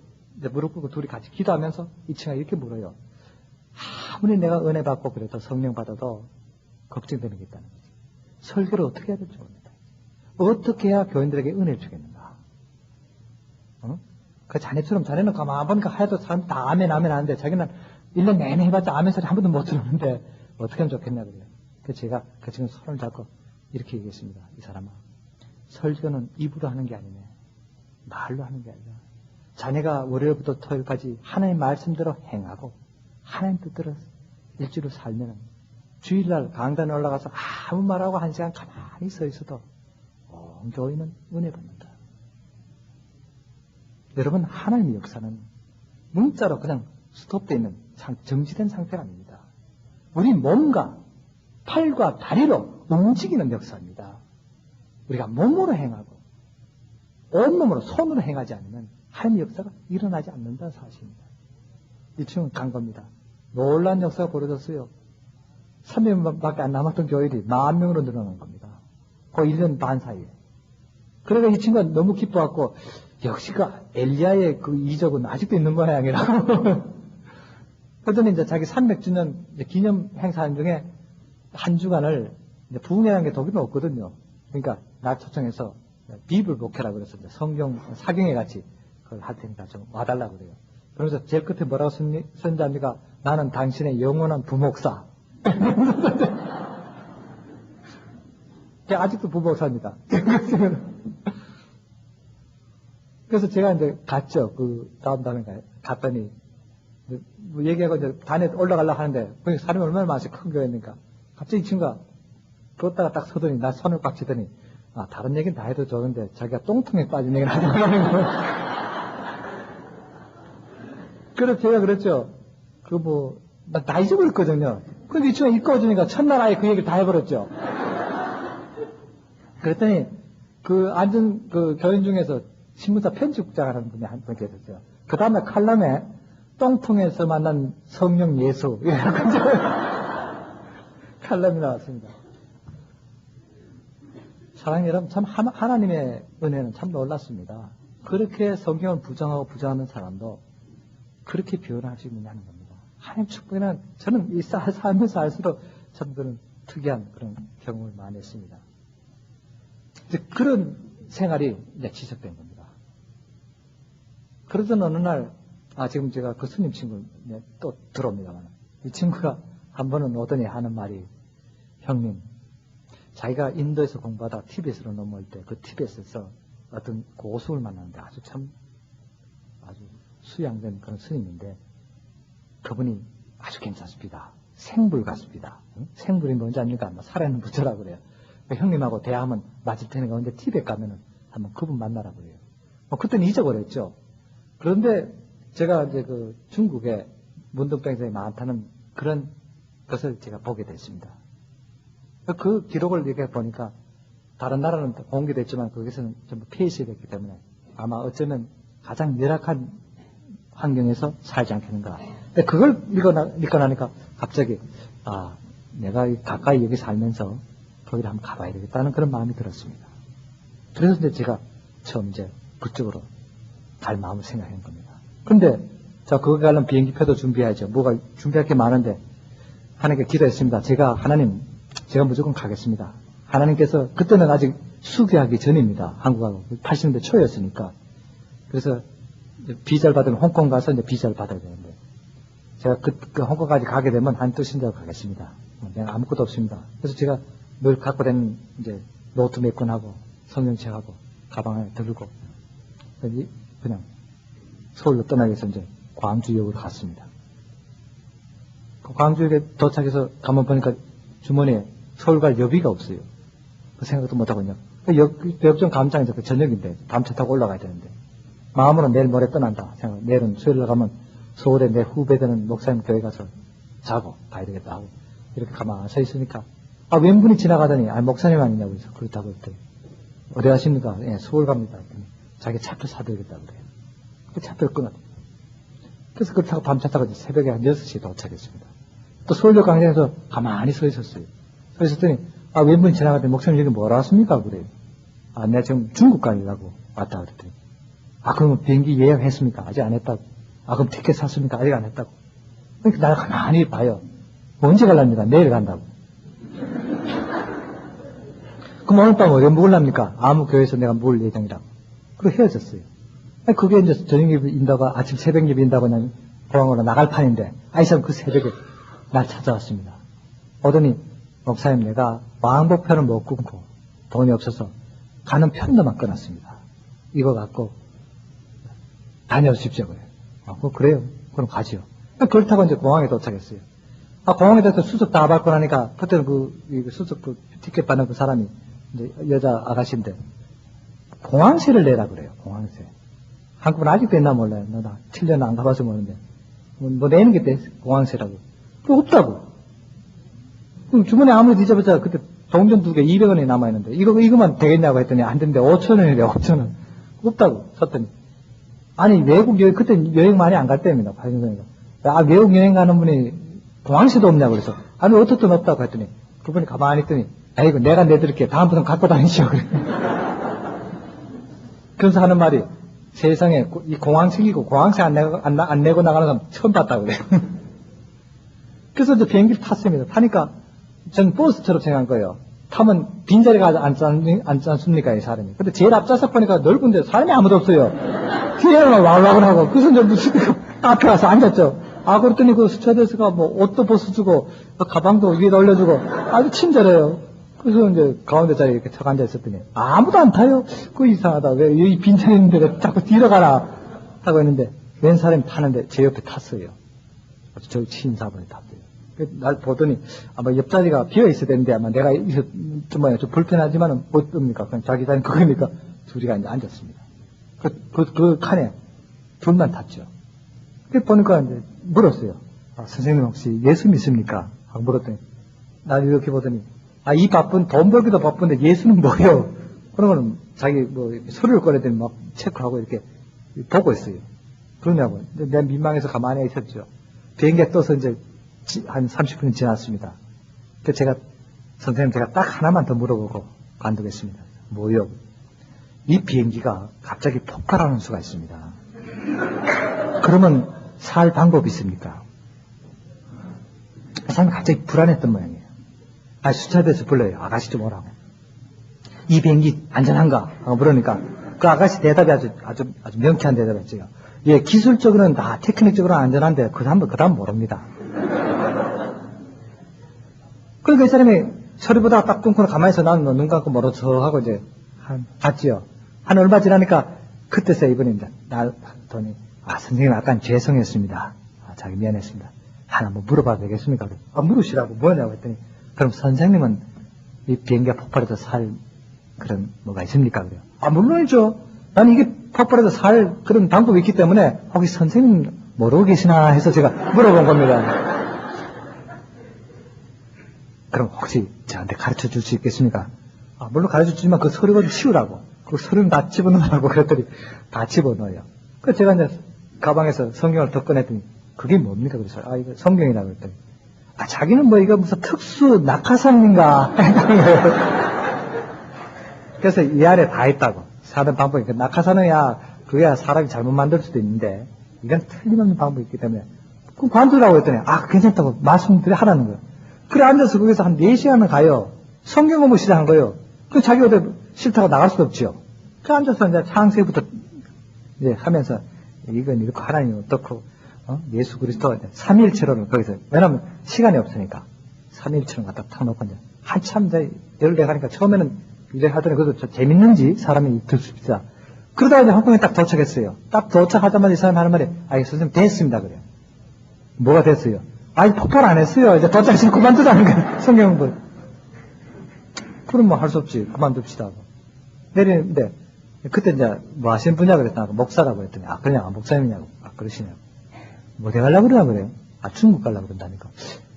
무릎 꿇고 둘이 같이 기도하면서 이 친구가 이렇게 물어요. 아무리 내가 은혜 받고 그래도 성령 받아도 걱정되는 게 있다는 거지. 설교를 어떻게 해야 될지 모릅니다. 어떻게 해야 교인들에게 은혜를 주겠는가. 그 자네처럼 자네는 가만 보니까 하여도 사람 다 아멘 하는데 자기는 1년 내내 해봤자 아멘 소리 한 번도 못 들었는데 어떻게 하면 좋겠냐 그래요. 그래서 제가 그 친구 손을 잡고 이렇게 얘기했습니다. 이 사람아, 설교는 입으로 하는 게 아니네. 말로 하는 게 아니라 자네가 월요일부터 토요일까지 하나님 말씀대로 행하고 하나님 뜻대로 일주일을 살면 주일날 강단에 올라가서 아무 말하고 1시간 가만히 서 있어도 온 교인은 은혜 받는다. 여러분 하나님의 역사는 문자로 그냥 스톱되어 있는 정지된 상태가 아닙니다. 우리 몸과 팔과 다리로 움직이는 역사입니다. 우리가 몸으로 행하고 온몸으로 손으로 행하지 않으면 하나님의 역사가 일어나지 않는다는 사실입니다. 이 친구는 간 겁니다. 놀라운 역사가 벌어졌어요. 300명밖에 안 남았던 교회들이 10,000명으로 늘어난 겁니다. 그 1년 반 사이에. 그러니까 이 친구가 너무 기뻐갖고 역시가 엘리야의 그 이적은 아직도 있는 모양이라고. 그러더니 이제 자기 300주년 기념 행사하는 중에 한 주간을 부흥회라는 게 독일은 없거든요. 그러니까 날 초청해서 비블 목회라고 그래서 성경 사경회 같이 그걸 할 테니까 좀 와달라고 그래요. 그러면서 제일 끝에 뭐라고 썼는지 압니까? 나는 당신의 영원한 부목사. 아직도 부목사입니다. 그래서 제가 이제 갔죠. 그 다음 달에 갔더니 뭐 얘기하고 이제 단에 올라가려고 하는데 거기 사람이 얼마나 많아서 큰 교회니까 갑자기 이 친구가 걷다가 딱 서더니 나 손을 꽉 쥐더니 다른 얘기는 다 해도 좋은데 자기가 똥통에 빠진 얘기를 하더라는 거예요. 그래서 제가 그랬죠. 나 다 잊어버렸거든요. 근데 이 친구가 읽어주니까 첫날 아예 그 얘기를 다 해버렸죠. 그랬더니 그 앉은 그 교인 중에서 신문사 편집국장이라는 분이 한 분 계셨어요. 그 다음에 칼럼에 똥통에서 만난 성령 예수 칼럼이 나왔습니다. 사랑하는 여러분, 참 하나님의 은혜는 참 놀랐습니다. 그렇게 성경을 부정하고 부정하는 사람도 그렇게 변화할 수 있느냐는 겁니다. 하나님 축복에는 저는 이 살면서 알수록 참 그런 특이한 그런 경험을 많이 했습니다. 이제 그런 생활이 이제 지속된 겁니다. 그러던 어느 날, 지금 제가 그 스님 친구 또 들어옵니다만, 이 친구가 한 번은 오더니 하는 말이, 형님, 자기가 인도에서 공부하다 티벳으로 넘어올 때 그 티벳에서 어떤 고수를 만났는데 아주 수양된 그런 스님인데 그분이 아주 괜찮습니다. 생불 같습니다. 응? 생불이 뭔지 압니까? 살아있는 부처라고 그래요. 형님하고 대화하면 맞을 테니까 근데 티벳 가면은 한번 그분 만나라고 그래요. 그때는 잊어버렸죠. 그런데 제가 이제 그 중국에 문둥병생이 많다는 그런 것을 제가 보게 됐습니다. 그 기록을 이렇게 보니까 다른 나라는 공개됐지만 거기서는 전부 폐쇄됐기 때문에 아마 어쩌면 가장 열악한 환경에서 살지 않겠는가. 근데 그걸 읽고 나니까 갑자기, 내가 가까이 여기 살면서 거기를 한번 가봐야 되겠다는 그런 마음이 들었습니다. 그래서 이제 제가 처음 이제 그쪽으로 갈 마음을 생각한 겁니다. 근데, 거기 가려면 비행기표도 준비해야죠. 뭐가 준비할 게 많은데, 하나님께 기도했습니다. 제가 무조건 가겠습니다. 하나님께서, 그때는 아직 수교하기 전입니다. 한국하고. 80년대 초였으니까. 그래서, 비자를 받으면 홍콩 가서 이제 비자를 받아야 되는데, 제가 그 홍콩까지 가게 되면 한두 신자로 가겠습니다. 내가 아무것도 없습니다. 그래서 제가 늘 갖고 다니는 이제 노트 몇 권하고, 성경책하고, 가방에 들고, 그냥 서울로 떠나기 위해서 이제 광주역으로 갔습니다. 그 광주역에 도착해서 가만 보니까 주머니에 서울 갈 여비가 없어요. 그 생각도 못하고 그냥 역전 감장에서 그 저녁인데 밤차 타고 올라가야 되는데 마음으로는 내일 모레 떠난다 생각. 내일은 수요일날 가면 서울에 내 후배되는 목사님 교회 가서 자고 가야 되겠다 하고 이렇게 가만히 서 있으니까 웬 분이 지나가더니 목사님 아니냐고 해서 그렇다고 했더니 어디 가십니까? 예, 서울 갑니다. 했더니 자기 차표 사드리겠다고 그래요. 그 차표를 끊었대요. 그래서 그걸 타고 밤차 타고 새벽에 한 6시에 도착했습니다. 또 서울역 광장에서 가만히 서 있었어요. 서 있었더니, 웬분이 지나가더니, 목사님 여기 뭐라 왔습니까? 그래요. 내가 지금 중국 가려고 왔다 그랬더니, 그러면 비행기 예약했습니까? 아직 안 했다고. 그럼 티켓 샀습니까? 아직 안 했다고. 그러니까 날 가만히 봐요. 언제 갈랍니까? 내일 간다고. 그럼 오늘 밤 어디 묵을랍니까? 아무 교회에서 내가 묵을 예정이라고. 그리고 헤어졌어요. 그게 이제 저녁 예배 인다가 아침 새벽 예배 인다고 그냥 공항으로 나갈 판인데, 이 사람 그 새벽에 날 찾아왔습니다. 오더니, 목사님 내가 왕복편을 못 끊고 돈이 없어서 가는 편도만 끊었습니다. 이거 갖고 다녀오십시오. 그래요. 그래요. 그럼 가지요. 그걸 타고 이제 공항에 도착했어요. 공항에 대해서 수석 다 받고 나니까, 그때는 수석 티켓 받는 그 사람이 이제 여자 아가씨인데, 공항세를 내라 그래요. 공항세. 한국은 아직도 있나 몰라요. 나 7년 안 가봐서 모르는데. 뭐 내는 게 돼? 공항세라고. 그거 없다고. 그럼 주머니에 아무리 뒤져봤자 그때 동전 2개 200원이 남아있는데 이거만 되겠냐고 했더니 안 된대. 5,000원이래 5,000원. 없다고 쳤더니. 아니 외국 여행 그때 여행 많이 안 갈 때입니다. 80년이니까. 외국 여행 가는 분이 공항세도 없냐고 그래서 아니 어떻든 없다고 했더니 그분이 가만히 있더니 이거 내가 내드릴게. 다음부터는 갖고 다니시오. 그래. 그래서 하는 말이 세상에 이 공항생이고 공항세 안 내고 나가는 사람 처음 봤다고 그래요. 그래서 이제 비행기를 탔습니다. 타니까 전 버스처럼 생각한 거예요. 타면 빈자리가 앉지 않습니까, 이 사람이. 근데 제일 앞좌석 보니까 넓은데 사람이 아무도 없어요. 뒤에는 와글와글 하고. 그래서 이제 무슨 앞에 와서 앉았죠. 그랬더니 그 스튜어디스가 뭐 옷도 벗어주고, 가방도 위에다 올려주고, 아주 친절해요. 그래서 이제 가운데 자리에 이렇게 턱 앉아 있었더니, 아무도 안 타요? 그거 이상하다. 왜 여기 빈자리 있는데 왜 자꾸 뒤로 가라? 하고 있는데, 웬 사람이 타는데 제 옆에 탔어요. 저 친사분이 탔어요. 날 보더니 아마 옆자리가 비어 있어야 되는데 아마 내가 좀 불편하지만은 어떻습니까? 그냥 자기 자리는 그거니까 둘이가 이제 앉았습니다. 그 칸에 둘만 탔죠. 그 보니까 이제 물었어요. 선생님 혹시 예수 믿습니까? 하고 물었더니 날 이렇게 보더니 이 바쁜 돈 벌기도 바쁜데 예수는 뭐예요? 그러면은 자기 뭐 서류를 꺼내더니 막 체크하고 이렇게 보고 있어요. 그러냐고. 내가 민망해서 가만히 있었죠. 비행기에 떠서 이제 한 30분이 지났습니다. 그 선생님 제가 딱 하나만 더 물어보고 관두겠습니다. 뭐요? 이 비행기가 갑자기 폭발하는 수가 있습니다. 그러면 살 방법이 있습니까? 그 사람이 갑자기 불안했던 모양이에요. 수차대에서 불러요. 아가씨 좀 오라고. 이 비행기 안전한가? 하고 물으니까 그 아가씨 대답이 아주 명쾌한 대답이었어요. 예, 기술적으로는 다 테크닉적으로는 안전한데 그 다음 모릅니다. 그러니까 이 사람이 서류 보다가 딱 끊고 가만히 있어. 나는 눈 감고 멀어서 하고 이제 갔지요. 한 얼마 지나니까 그때서 이분이 이제 날 봤더니 선생님 약간 죄송했습니다. 자기 미안했습니다. 하나 뭐 물어봐도 되겠습니까? 물으시라고 뭐냐고 했더니 그럼 선생님은 이 비행기가 폭발해서 살 그런 뭐가 있습니까? 그래요. 물론이죠. 나는 이게 폭발해서 살 그런 방법이 있기 때문에 혹시 선생님 모르고 계시나 해서 제가 물어본 겁니다. 그럼 혹시 저한테 가르쳐 줄 수 있겠습니까? 물론 가르쳐 주지만 그 서류는 치우라고. 그 서류는 다 집어넣으라고 그랬더니 다 집어넣어요. 그 제가 이제 가방에서 성경을 더 꺼냈더니 그게 뭡니까? 그래서 아 이거 성경이라고 그랬더니 아 자기는 뭐 이거 무슨 특수 낙하산인가 그래서 이 안에 다 있다고 사는 방법이 그 낙하산은 그게 사람이 잘못 만들 수도 있는데 이건 틀림없는 방법이 있기 때문에 그 관두라고 했더니 아 괜찮다고 말씀드려 하라는 거예요. 그래 앉아서 거기서 한 4시간을 가요. 성경 공부 시작한 거예요. 그 자기 어디 싫다고 나갈 수도 없지요. 그 앉아서 이제 창세부터 이제 하면서 이건 이렇고 하나님 어떻고 예수 그리스도 삼위일체론을 거기서 왜냐면 시간이 없으니까 삼위일체론 갖다 탁 놓고 이제 한참 이제 열대 가니까 처음에는 이래 하더니 그래도 저 재밌는지 사람이 듣습니다. 그러다가 이제 홍콩에 딱 도착했어요. 딱 도착하자마자 이 사람이 하는 말이 선생님 됐습니다 그래요. 뭐가 됐어요? 아니 폭발 안 했어요. 이제 도착해서 그만두자는 거예요. 성경 공부. 그럼 뭐 할 수 없지. 그만둡시다 하고. 내리는데 그때 이제 뭐 하시는 분이냐 그랬더니 목사라고 했더니 그냥 목사님이냐고 그러시냐고. 뭐 어디 가려고 그러나 그래요? 중국 가려고 그런다니까.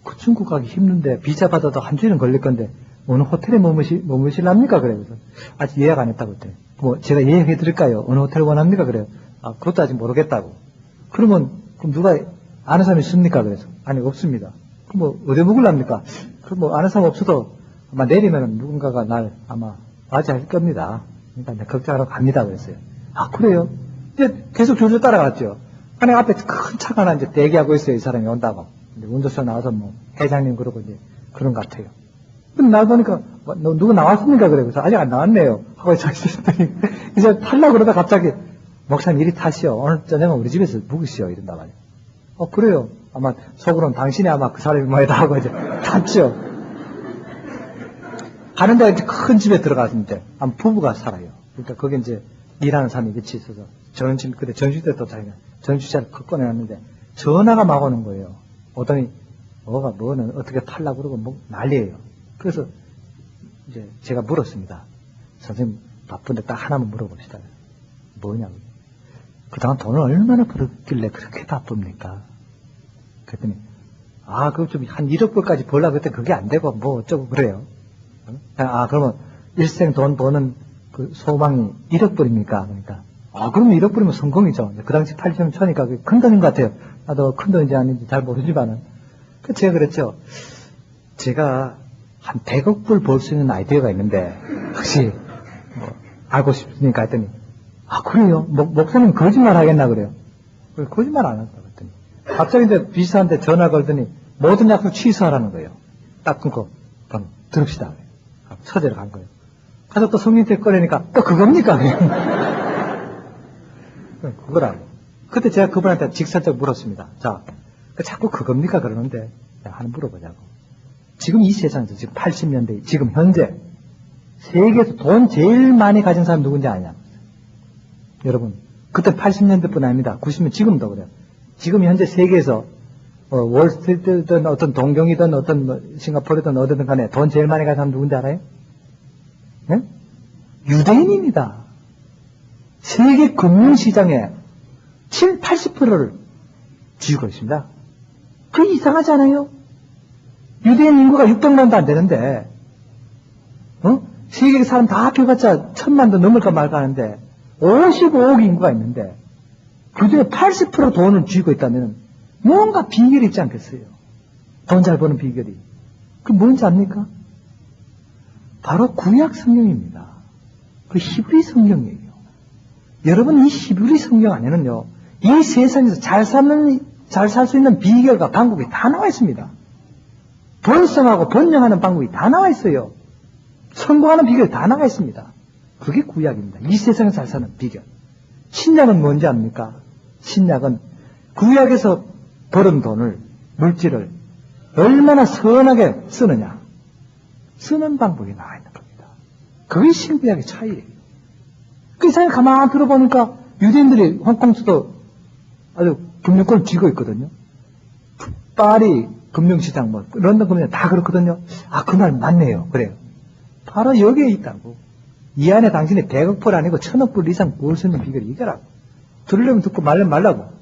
그 중국 가기 힘든데 비자 받아도 한 주일은 걸릴 건데 어느 호텔에 머무실랍니까? 그래요. 그래서 아직 예약 안 했다고 했더니 뭐 제가 예약해 드릴까요? 어느 호텔 원합니까? 그래요. 그것도 아직 모르겠다고. 그러면 그럼 누가 아는 사람이 있습니까? 그래서 아니 없습니다. 그럼 뭐 어디 묵을랍니까? 그럼 뭐 아는 사람 없어도 아마 내리면 누군가가 날 아마 맞이할 겁니다. 그러니까 이제 걱정하러 갑니다. 그랬어요. 그래요? 이제 계속 줄줄 따라갔죠. 아니 앞에 큰 차가 하나 이제 대기하고 있어요. 이 사람이 온다고. 이제 운전수 나와서 뭐 회장님 그러고 이제 그런 것 같아요. 근데 나 보니까 너 누구 나왔습니까? 그래. 그래서 아직 안 나왔네요. 하고 저 있었더니 이제 탈라고 그러다 갑자기 목사님 이리 타시오. 오늘 저녁은 우리 집에서 묵으시오. 이런단 말이에요. 그래요. 아마 속으로는 당신이 아마 그 사람이 뭐다 하고 이제 탔죠. 가는데 이제 큰 집에 들어가서 이제 한 부부가 살아요. 그러니까 거기 이제 일하는 사람이 같이 있어서 전집 그때 전주대 도착이냐 전주차를 꺼내놨는데 전화가 막 오는 거예요. 오더니 뭐는 어떻게 탈라고 그러고 뭐 난리예요. 그래서 이제 제가 물었습니다. 선생님 바쁜데 딱 하나만 물어봅시다. 뭐냐고. 그동안 돈을 얼마나 벌었길래 그렇게 바쁩니까? 그랬더니 그거 좀 한 1억 불까지 벌려고 했더니 그게 안 되고 뭐 어쩌고 그래요. 그러면 일생 돈 버는 그 소망이 1억 불입니까? 그러니까 그러면 1억 불이면 성공이죠. 그 당시 80년 초니까 그게 큰 돈인 것 같아요. 나도 큰 돈인지 아닌지 잘 모르지만은. 제가 그랬죠. 제가 한 100억 불 벌 수 있는 아이디어가 있는데 혹시 뭐 알고 싶으니까 했더니 그래요? 목사님 거짓말 하겠나 그래요? 거짓말 안 한다고 했더니 갑자기 이제 비서한테 전화 걸더니 모든 약속 취소하라는 거예요. 딱 끊고 그럼 들읍시다. 처제로 간 거예요. 가서 또 성경책 꺼내니까 또 그겁니까? 그거라고. 그때 제가 그분한테 직설적 물었습니다. 자꾸 그겁니까? 그러는데 하나 물어보자고. 지금 이 세상에서 지금 80년대 지금 현재 세계에서 돈 제일 많이 가진 사람 누군지 아냐? 여러분 그때 80년대뿐 아닙니다. 90년 지금도 그래요. 지금 현재 세계에서 월스트리트든 어떤 동경이든 어떤 뭐 싱가포르든 어디든 간에 돈 제일 많이 가진 사람 누군지 알아요? 네? 유대인입니다. 세계 금융시장에 80%를 쥐고 있습니다. 그게 이상하지 않아요? 유대인 인구가 600만도 안 되는데 세계 사람 다 합해봤자 1000만도 넘을까 말까 하는데 55억 인구가 있는데 그중에 80% 돈을 쥐고 있다면 뭔가 비결이 있지 않겠어요? 돈 잘 버는 비결이. 그 뭔지 압니까? 바로 구약 성경입니다. 그 히브리 성경이에요. 여러분 이 히브리 성경 안에는요. 이 세상에서 잘 살 수 있는 비결과 방법이 다 나와 있습니다. 번성하고 번영하는 방법이 다 나와 있어요. 성공하는 비결이 다 나와 있습니다. 그게 구약입니다. 이 세상에서 잘 사는 비결. 신약은 뭔지 압니까? 신약은 구약에서 벌은 돈을, 물질을 얼마나 선하게 쓰느냐. 쓰는 방법이 나와 있는 겁니다. 그게 신구약의 차이예요. 그 이상에 가만히 들어보니까 유대인들이 홍콩에서도 아주 금융권을 쥐고 있거든요. 파리 금융시장, 런던 금융시장 다 그렇거든요. 그 말 맞네요. 그래요. 바로 여기에 있다고. 이 안에 당신이 100억 불 아니고 1000억 불 이상 벌 수 있는 비결이 이거라고. 들으려면 듣고 말려면 말라고.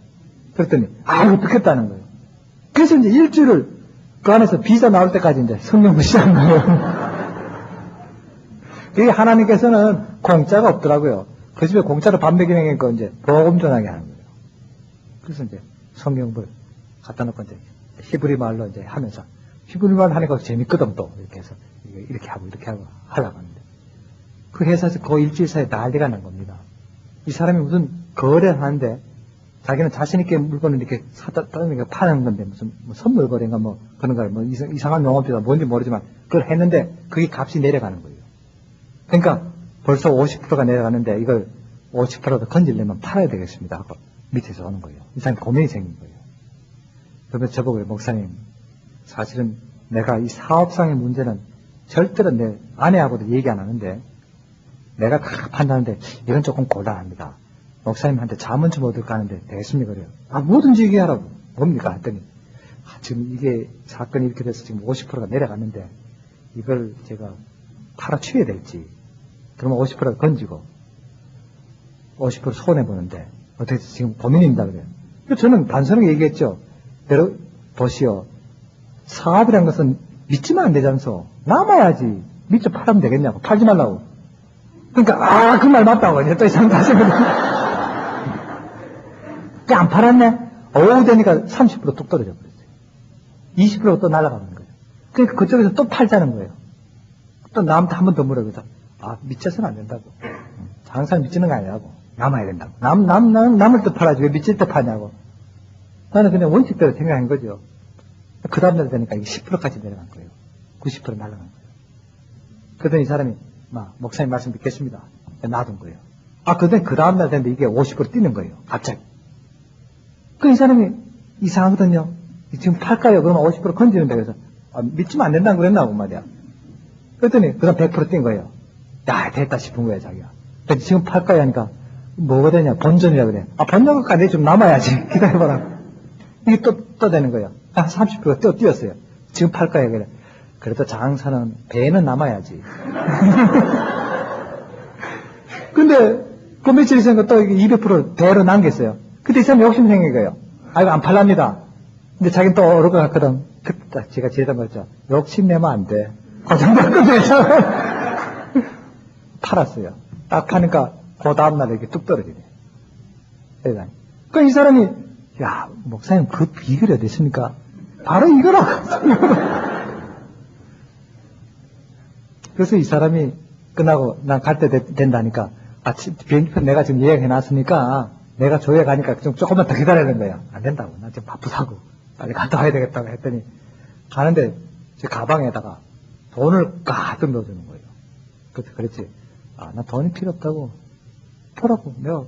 그랬더니, 이거 듣겠다는 거예요. 그래서 이제 일주일을 그 안에서 비자 나올 때까지 이제 성경을 시작한 거예요. 이게 하나님께서는 공짜가 없더라고요. 그 집에 공짜로 밥 먹이는 거 이제 보금 전하게 하는 거예요. 그래서 이제 성경을 갖다 놓고 이제 히브리 말로 이제 하면서 히브리 말 하니까 재밌거든 또 이렇게 해서 이렇게 하고 하려고 하는데 그 회사에서 그 일주일 사이에 난리가 난 겁니다. 이 사람이 무슨 거래를 하는데 자기는 자신있게 물건을 이렇게 사다 파는 건데 무슨 뭐 선물 거래인가 뭐 그런 거 뭐 이상한 용어가 뭔지 모르지만 그걸 했는데 그게 값이 내려가는 거예요. 그러니까 벌써 50%가 내려가는데 이걸 50%더 건지려면 팔아야 되겠습니다 하고 밑에서 오는 거예요. 이 사람이 고민이 생긴 거예요. 그러면서 저보고 목사님 사실은 내가 이 사업상의 문제는 절대로 내 아내하고도 얘기 안 하는데 내가 다 판단하는데 이건 조금 곤란합니다. 목사님한테 자문 좀 얻을까 하는데 되겠습니까? 그래요. 뭐든지 얘기하라고. 뭡니까? 했더니 지금 이게 사건이 이렇게 돼서 지금 50%가 내려갔는데 이걸 제가 팔아치워야 될지 그러면 50%가 건지고 50% 손해보는데 어떻게 지금 고민입니다. 그래요. 저는 단순하게 얘기했죠. 여러분 보시오. 사업이란 것은 믿지만 안 되잖소. 남아야지. 믿죠 팔면 되겠냐고. 팔지 말라고. 그러니까 그 말 맞다고 이제 또 이상 다시 안 팔았네. 오후 되니까 30% 뚝 떨어져 버렸어요. 20%가 또 날아가는 거예요. 그러니까 그쪽에서 또 팔자는 거예요. 또 남한테 한 번 더 물어보자. 믿져서는 안 된다고. 장사는 믿지는 거 아니라고. 남아야 된다고. 남을 때 팔아야지 왜 믿질 때 파냐고. 나는 그냥 원칙대로 생각한 거죠. 그 다음날 되니까 이게 10%까지 내려간 거예요. 90% 날아간 거예요. 그러더니 이 사람이 목사님 말씀 믿겠습니다. 놔둔 거예요. 그런데 그 다음날 됐는데 이게 50% 뛰는 거예요. 갑자기. 이 사람이 이상하거든요. 지금 팔까요? 그러면 50% 건지는데 그래서 믿지면 안 된다고 그랬나고 말이야. 그랬더니 그 다음 100%뛴 거예요. 됐다 싶은 거예요 자기가. 근데 지금 팔까요? 하니까 뭐가 되냐? 본전이라 그래. 본전까지 좀 남아야지. 기다려봐라. 이게 또 되는 거예요. 30%가 뛰었어요. 지금 팔까요? 그래. 그래도 장사는 배는 남아야지. 근데 그 며칠 있으니까 또 200% 배로 남겼어요. 그때 이 사람이 욕심 생긴 거예요. 이거 안 팔랍니다. 근데 자기는 또 어려울 것 같거든. 그때 제가 지혜던 거죠. 욕심 내면 안 돼. 그 정도 팔았어요. 딱 파니까 그 다음날에 이렇게 뚝 떨어지네. 세상에. 이 사람이 목사님 그 비결이 어디 있습니까? 바로 이거라고. 그래서 이 사람이 끝나고 난 갈 때 된다니까 비행기표 내가 지금 예약해놨으니까 내가 조회 가니까 좀 조금만 더 기다리는 거야. 안 된다고. 나 지금 바쁘다고. 빨리 갔다 와야 되겠다고 했더니 가는데 제 가방에다가 돈을 가득 넣어주는 거예요. 그랬지. 나 돈이 필요 없다고. 보라고. 내가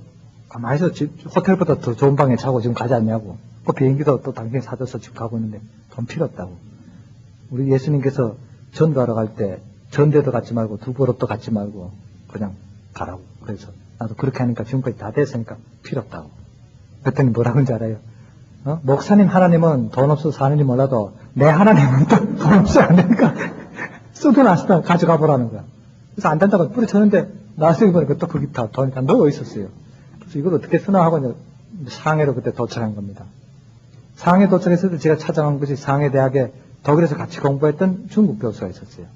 가만히 있어. 호텔보다 더 좋은 방에 자고 지금 가지 않냐고. 그 비행기도 또 당신이 사줘서 지금 가고 있는데 돈 필요 없다고. 우리 예수님께서 전도하러 갈 때 전대도 갖지 말고 두보로도 갖지 말고 그냥 가라고. 그래서 나도 그렇게 하니까 지금까지 다 됐으니까 필요 없다고. 그랬더니 뭐라고 하는지 알아요? 목사님 하나님은 돈 없어서 사는지 몰라도 내 하나님은 또 돈 없이 안 되니까 쓰도나쓰다 가져가 보라는 거야. 그래서 안 된다고 뿌리쳤는데 나중에 보니까 또 거기 다 돈이 다 넣어 있었어요. 그래서 이걸 어떻게 쓰나 하고 이제 상해로 그때 도착한 겁니다. 상해 도착했을 때 제가 찾아간 곳이 상해대학에 독일에서 같이 공부했던 중국 교수가 있었어요.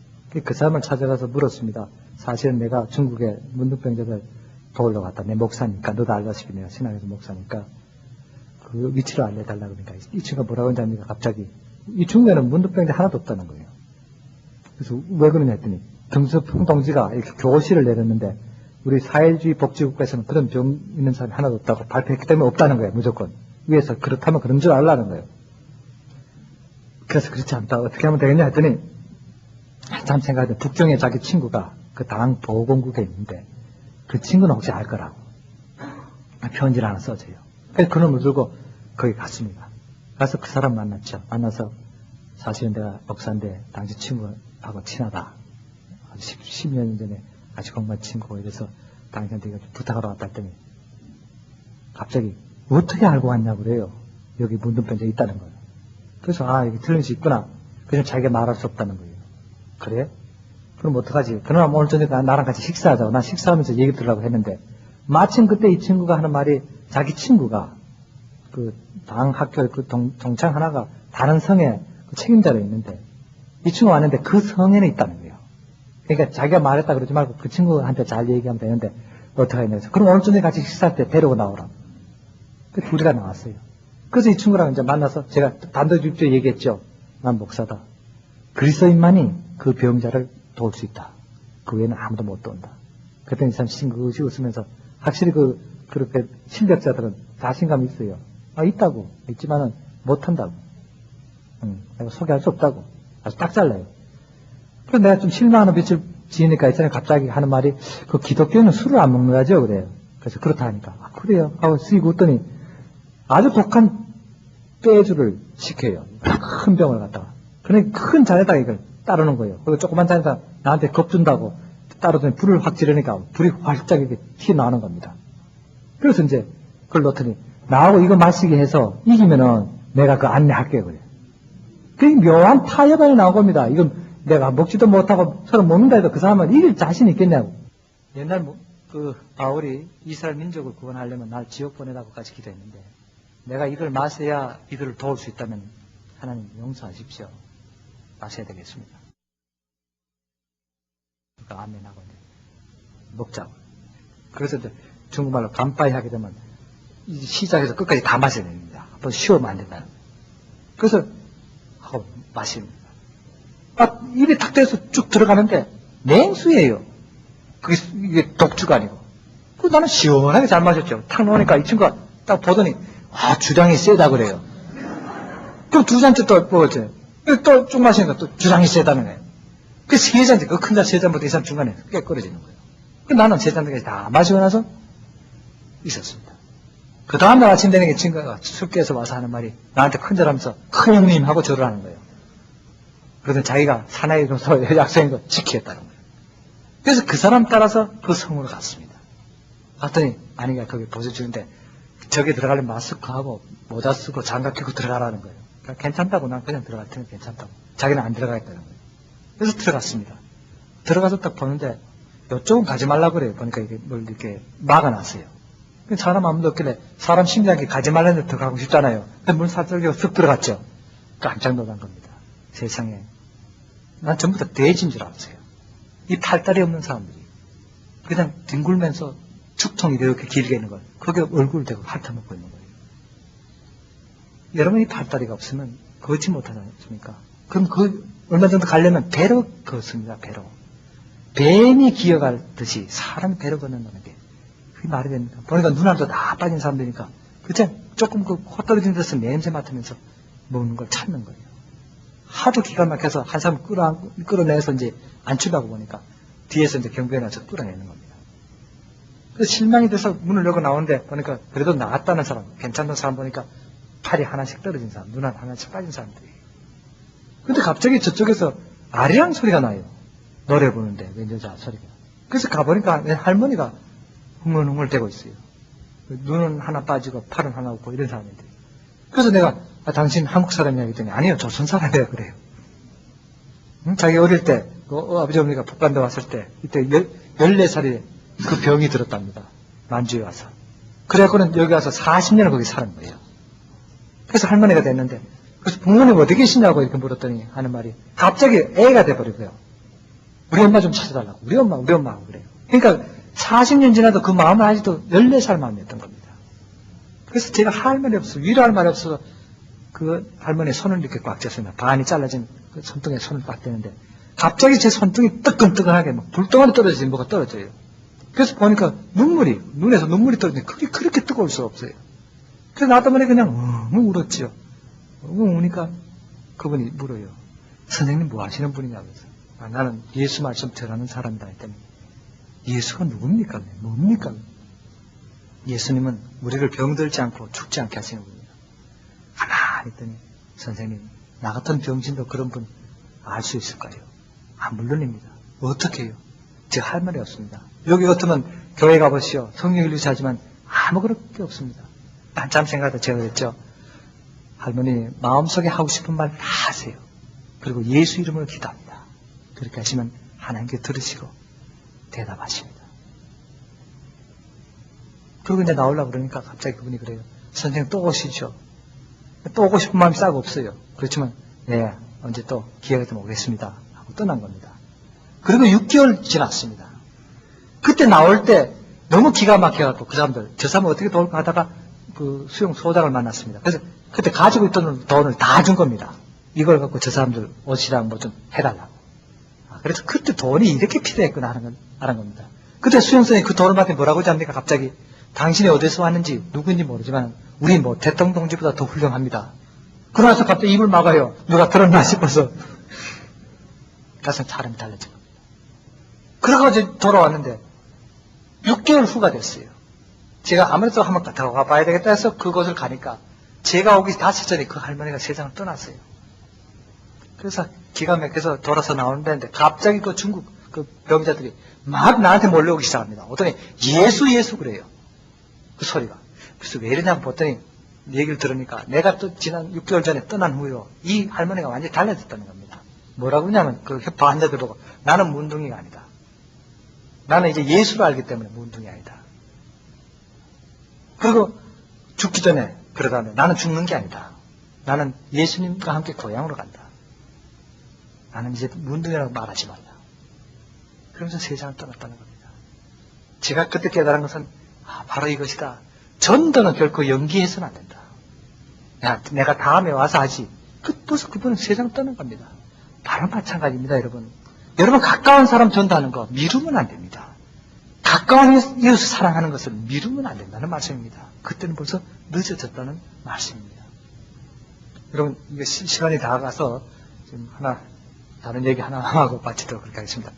그 사람을 찾아가서 물었습니다. 사실은 내가 중국에 문둥병자들 도우러 갔다. 내 목사니까, 너도 알다시피 내가 신앙에서 목사니까 그 위치를 알려달라고 그러니까 이 친구가 뭐라고 하는지 압니까? 갑자기 이 중국에는 문둥병자 하나도 없다는 거예요. 그래서 왜 그러냐 했더니 등수평 동지가 이렇게 교실을 내렸는데 우리 사회주의 복지국가에서는 그런 병 있는 사람이 하나도 없다고 발표했기 때문에 없다는 거예요. 무조건. 위에서 그렇다면 그런 줄 알라는 거예요. 그래서 그렇지 않다. 어떻게 하면 되겠냐 했더니 한참 생각하는데 북경에 자기 친구가 그 당 보건국에 있는데 그 친구는 혹시 알 거라고 편지를 하나 써줘요. 그래서 그놈을 들고 거기 갔습니다. 가서 그 사람 만났죠. 만나서 사실은 내가 목사인데 당신 친구하고 친하다. 10몇 년 전에 같이 공부한 친구고 이래서 당신한테 이거 부탁하러 왔다 했더니 갑자기 어떻게 알고 왔냐고 그래요. 여기 문둥병자 있다는 거예요. 그래서 이게 틀린 수 있구나. 그래서 자기가 말할 수 없다는 거예요. 그래? 그럼 어떡하지? 그럼 오늘 저녁에 나랑 같이 식사하자고. 난 식사하면서 얘기 들으려고 했는데 마침 그때 이 친구가 하는 말이 자기 친구가 그 당 학교 그 동창 하나가 다른 성에 그 책임자로 있는데 이 친구가 왔는데 그 성에는 있다는 거예요. 그러니까 자기가 말했다 그러지 말고 그 친구한테 잘 얘기하면 되는데 어떡하냐 해서 그럼 오늘 저녁에 같이 식사할 때 데리고 나오라고. 그 둘이가 나왔어요. 그래서 이 친구랑 이제 만나서 제가 단도직입적으로 얘기했죠. 난 목사다. 그리스도인만이 그 병자를 도울 수 있다. 그 외에는 아무도 못 도운다. 그랬더니 참 싱긋이 웃으면서 확실히 그렇게 실력자들은 자신감이 있어요. 아, 있다고. 있지만은 못한다고. 내가 소개할 수 없다고. 아주 딱 잘라요. 그래서 내가 좀 실망하는 빛을 지으니까 있잖아요. 갑자기 하는 말이, 그 기독교는 술을 안 먹는 거죠. 그래요. 그래서 그렇다 하니까. 아, 그래요. 하고 쓰이고 웃더니 아주 독한 폐주를 시켜요. 큰 병을 갖다가. 그러니까 큰 잔에다가 이걸 따르는 거예요. 그리고 조그만 잔에다 나한테 겁준다고 따르더니 불을 확 지르니까 불이 활짝 이렇게 튀어나오는 겁니다. 그래서 이제 그걸 넣더니 나하고 이거 마시게 해서 이기면은 내가 그 안내할게 그래요. 그게 묘한 타협안이 나온 겁니다. 이건 내가 먹지도 못하고 서로 먹는다 해도 그 사람은 이길 자신이 있겠냐고. 옛날 그 바울이 이스라엘 민족을 구원하려면 날 지옥 보내라고까지 기도했는데 내가 이걸 마셔야 이들을 도울 수 있다면 하나님 용서하십시오. 마셔야 되겠습니다. 그러니까 아멘하고 이제 먹자고. 그래서 이제 중국말로 간파이 하게 되면 시작해서 끝까지 다 마셔야 됩니다. 한번 쉬우면 안 된다는 거예요. 그래서 하고 마십니다. 아, 입에 탁 대서 쭉 들어가는데 냉수예요. 이게 독주가 아니고. 그 나는 시원하게 잘 마셨죠. 탁 놓으니까 이 친구가 딱 보더니 아, 주량이 세다 그래요. 그럼 두 잔째 또 먹었죠. 또 쭉 마시니까 또 주량이 세다는 거예요. 그 세 잔째, 그 큰 잔 세 잔부터 이 사람 중간에 깨 끊어지는 거예요. 그 나는 세 잔까지 다 마시고 나서 있었습니다. 그 다음날 아침 되는 게 친구가 술께서 와서 하는 말이 나한테 큰절하면서 큰 형님 하고 절을 하는 거예요. 그러더니 자기가 사나이로서 약속한 거 지키겠다는 거예요. 그래서 그 사람 따라서 그 성으로 갔습니다. 갔더니 아니가 거기 보여주는데 저기 들어가려면 마스크하고 모자 쓰고 장갑 끼고 들어가라는 거예요. 그러니까 괜찮다고 난 그냥 들어갈 테니 괜찮다고. 자기는 안 들어가겠다는 거예요. 그래서 들어갔습니다. 들어가서 딱 보는데 이쪽은 가지 말라고 그래요. 보니까 이게 뭘 이렇게 막아놨어요. 사람 아무도 없길래 사람 심리학이 가지 말라는 데 들어가고 싶잖아요. 근데 문 살짝 쓱 들어갔죠. 깜짝 놀란 겁니다. 세상에. 난 전부 다 돼지인 줄 알았어요. 이 팔다리 없는 사람들이. 그냥 뒹굴면서 축통이 이렇게 길게 있는 걸. 거기에 얼굴을 대고 핥아먹고 있는 거예요. 여러분이 팔다리가 없으면 걷지 못하지 않습니까? 그럼 얼마 정도 가려면 배로 걷습니다. 배로. 뱀이 기어가듯이 사람이 배로 걷는다는 게 그게 말이 됩니까? 보니까 눈알도 다 빠진 사람들이니까 그냥 조금 코 떨어진 데서 냄새 맡으면서 먹는 걸 찾는 거예요. 하도 기가 막혀서 한 사람 끌어내서 이제 안 추다고 보니까 뒤에서 이제 경비에 나서 끌어내는 겁니다. 그래서 실망이 돼서 문을 열고 나오는데 보니까 그래도 나았다는 사람, 괜찮은 사람 보니까 팔이 하나씩 떨어진 사람, 눈알 하나씩 빠진 사람들이. 근데 갑자기 저쪽에서 아리랑 소리가 나요. 노래 부르는데 웬 여자 소리가. 그래서 가보니까 할머니가 흥얼흥얼 대고 있어요. 눈은 하나 빠지고 팔은 하나 없고 이런 사람인데. 그래서 내가 당신 한국 사람이냐 했더니 아니요 조선 사람이에요 그래요. 자기 어릴 때 아버지 어머니가 북한대 왔을 때 이때 14살에 그 병이 들었답니다. 만주에 와서. 그래갖고는 여기 와서 40년을 거기 사는 거예요. 그래서 할머니가 됐는데 그래서 부모님 어디 계시냐고 이렇게 물었더니 하는 말이 갑자기 애가 돼버리고요. 우리 엄마 좀 찾아달라고. 우리 엄마 하고 그래요. 그러니까 40년 지나도 그 마음은 아직도 14살 마음이었던 겁니다. 그래서 제가 할 말이 없어. 위로할 말이 없어서 그 할머니의 손을 이렇게 꽉 쥐었습니다. 반이 잘라진 그 손등에 손을 꽉 대는데 갑자기 제 손등이 뜨끈뜨끈하게 막 불덩어리 떨어지는 뭐가 떨어져요. 그래서 보니까 눈에서 눈물이 떨어지는데 그게 그렇게 뜨거울 수가 없어요. 그래서 나도 모르게 그냥 울었지요. 우니까 그분이 물어요. 선생님 뭐 하시는 분이냐고 해서 나는 예수 말씀 전하는 사람이다 했더니 예수가 누굽니까? 뭡니까? 예수님은 우리를 병들지 않고 죽지 않게 하시는 분이에요. 가만히 했더니 선생님 나 같은 병신도 그런 분 알 수 있을까요? 물론입니다. 어떻게 해요? 제가 할 말이 없습니다. 여기 같으면 교회 가보시오. 성령 일루시하지만 아무 그럴 게 없습니다. 한참 생각하다 제가 그랬죠. 할머니 마음속에 하고 싶은 말 다 하세요. 그리고 예수 이름으로 기도합니다. 그렇게 하시면 하나님께 들으시고 대답하십니다. 그리고 이제 나오려고 그러니까 갑자기 그분이 그래요. 선생님 또 오시죠. 또 오고 싶은 마음이 싹 없어요. 그렇지만 네 언제 또 기회가 되면 오겠습니다 하고 떠난 겁니다. 그리고 6개월 지났습니다. 그때 나올 때 너무 기가 막혀갖고 그 사람들 저 사람 어떻게 도울까 하다가 그 수용 소장을 만났습니다. 그래서 그때 가지고 있던 돈을 다 준 겁니다. 이걸 갖고 저 사람들 옷이랑 뭐 좀 해달라고. 그래서 그때 돈이 이렇게 필요했구나 하는 건 알은 겁니다. 그때 수용선이 그 돈을 받더니 뭐라고 하지 않습니까? 갑자기 당신이 어디서 왔는지 누구인지 모르지만 우리 뭐 대통령 동지보다 더 훌륭합니다. 그러나서 갑자기 입을 막아요. 누가 들었나 싶어서. 가서 사람이 달라져. 그러고 이제 돌아왔는데 6개월 후가 됐어요. 제가 아무래도 한번 더 가봐야 되겠다 해서 그곳을 가니까 제가 오기 5시 전에 그 할머니가 세상을 떠났어요. 그래서 기가 막혀서 돌아서 나오는데 갑자기 그 중국 그 병자들이 막 나한테 몰려오기 시작합니다. 어떤 예수 그래요. 그 소리가. 그래서 왜 이러냐고 봤더니 얘기를 들으니까 내가 또 지난 6개월 전에 떠난 후로 이 할머니가 완전히 달라졌다는 겁니다. 뭐라고 그러냐면 그 환자들 보고 나는 문둥이가 아니다. 나는 이제 예수를 알기 때문에 문둥이 아니다. 그리고 죽기 전에 그러다면 나는 죽는 게 아니다. 나는 예수님과 함께 고향으로 간다. 나는 이제 문둥이라고 말하지 말라. 그러면서 세상을 떠났다는 겁니다. 제가 그때 깨달은 것은 바로 이것이다. 전도는 결코 연기해서는 안 된다. 야, 내가 다음에 와서 하지. 벌써 그분은 세상 떠난 겁니다. 바로 마찬가지입니다, 여러분. 여러분 가까운 사람 전도하는 거 미루면 안 됩니다. 가까운 이웃을 사랑하는 것을 미루면 안 된다는 말씀입니다. 그때는 벌써 늦어졌다는 말씀입니다. 여러분, 이거 시간이 다 가서 지금 다른 얘기 하나 하고 마치도록 그렇게 하겠습니다.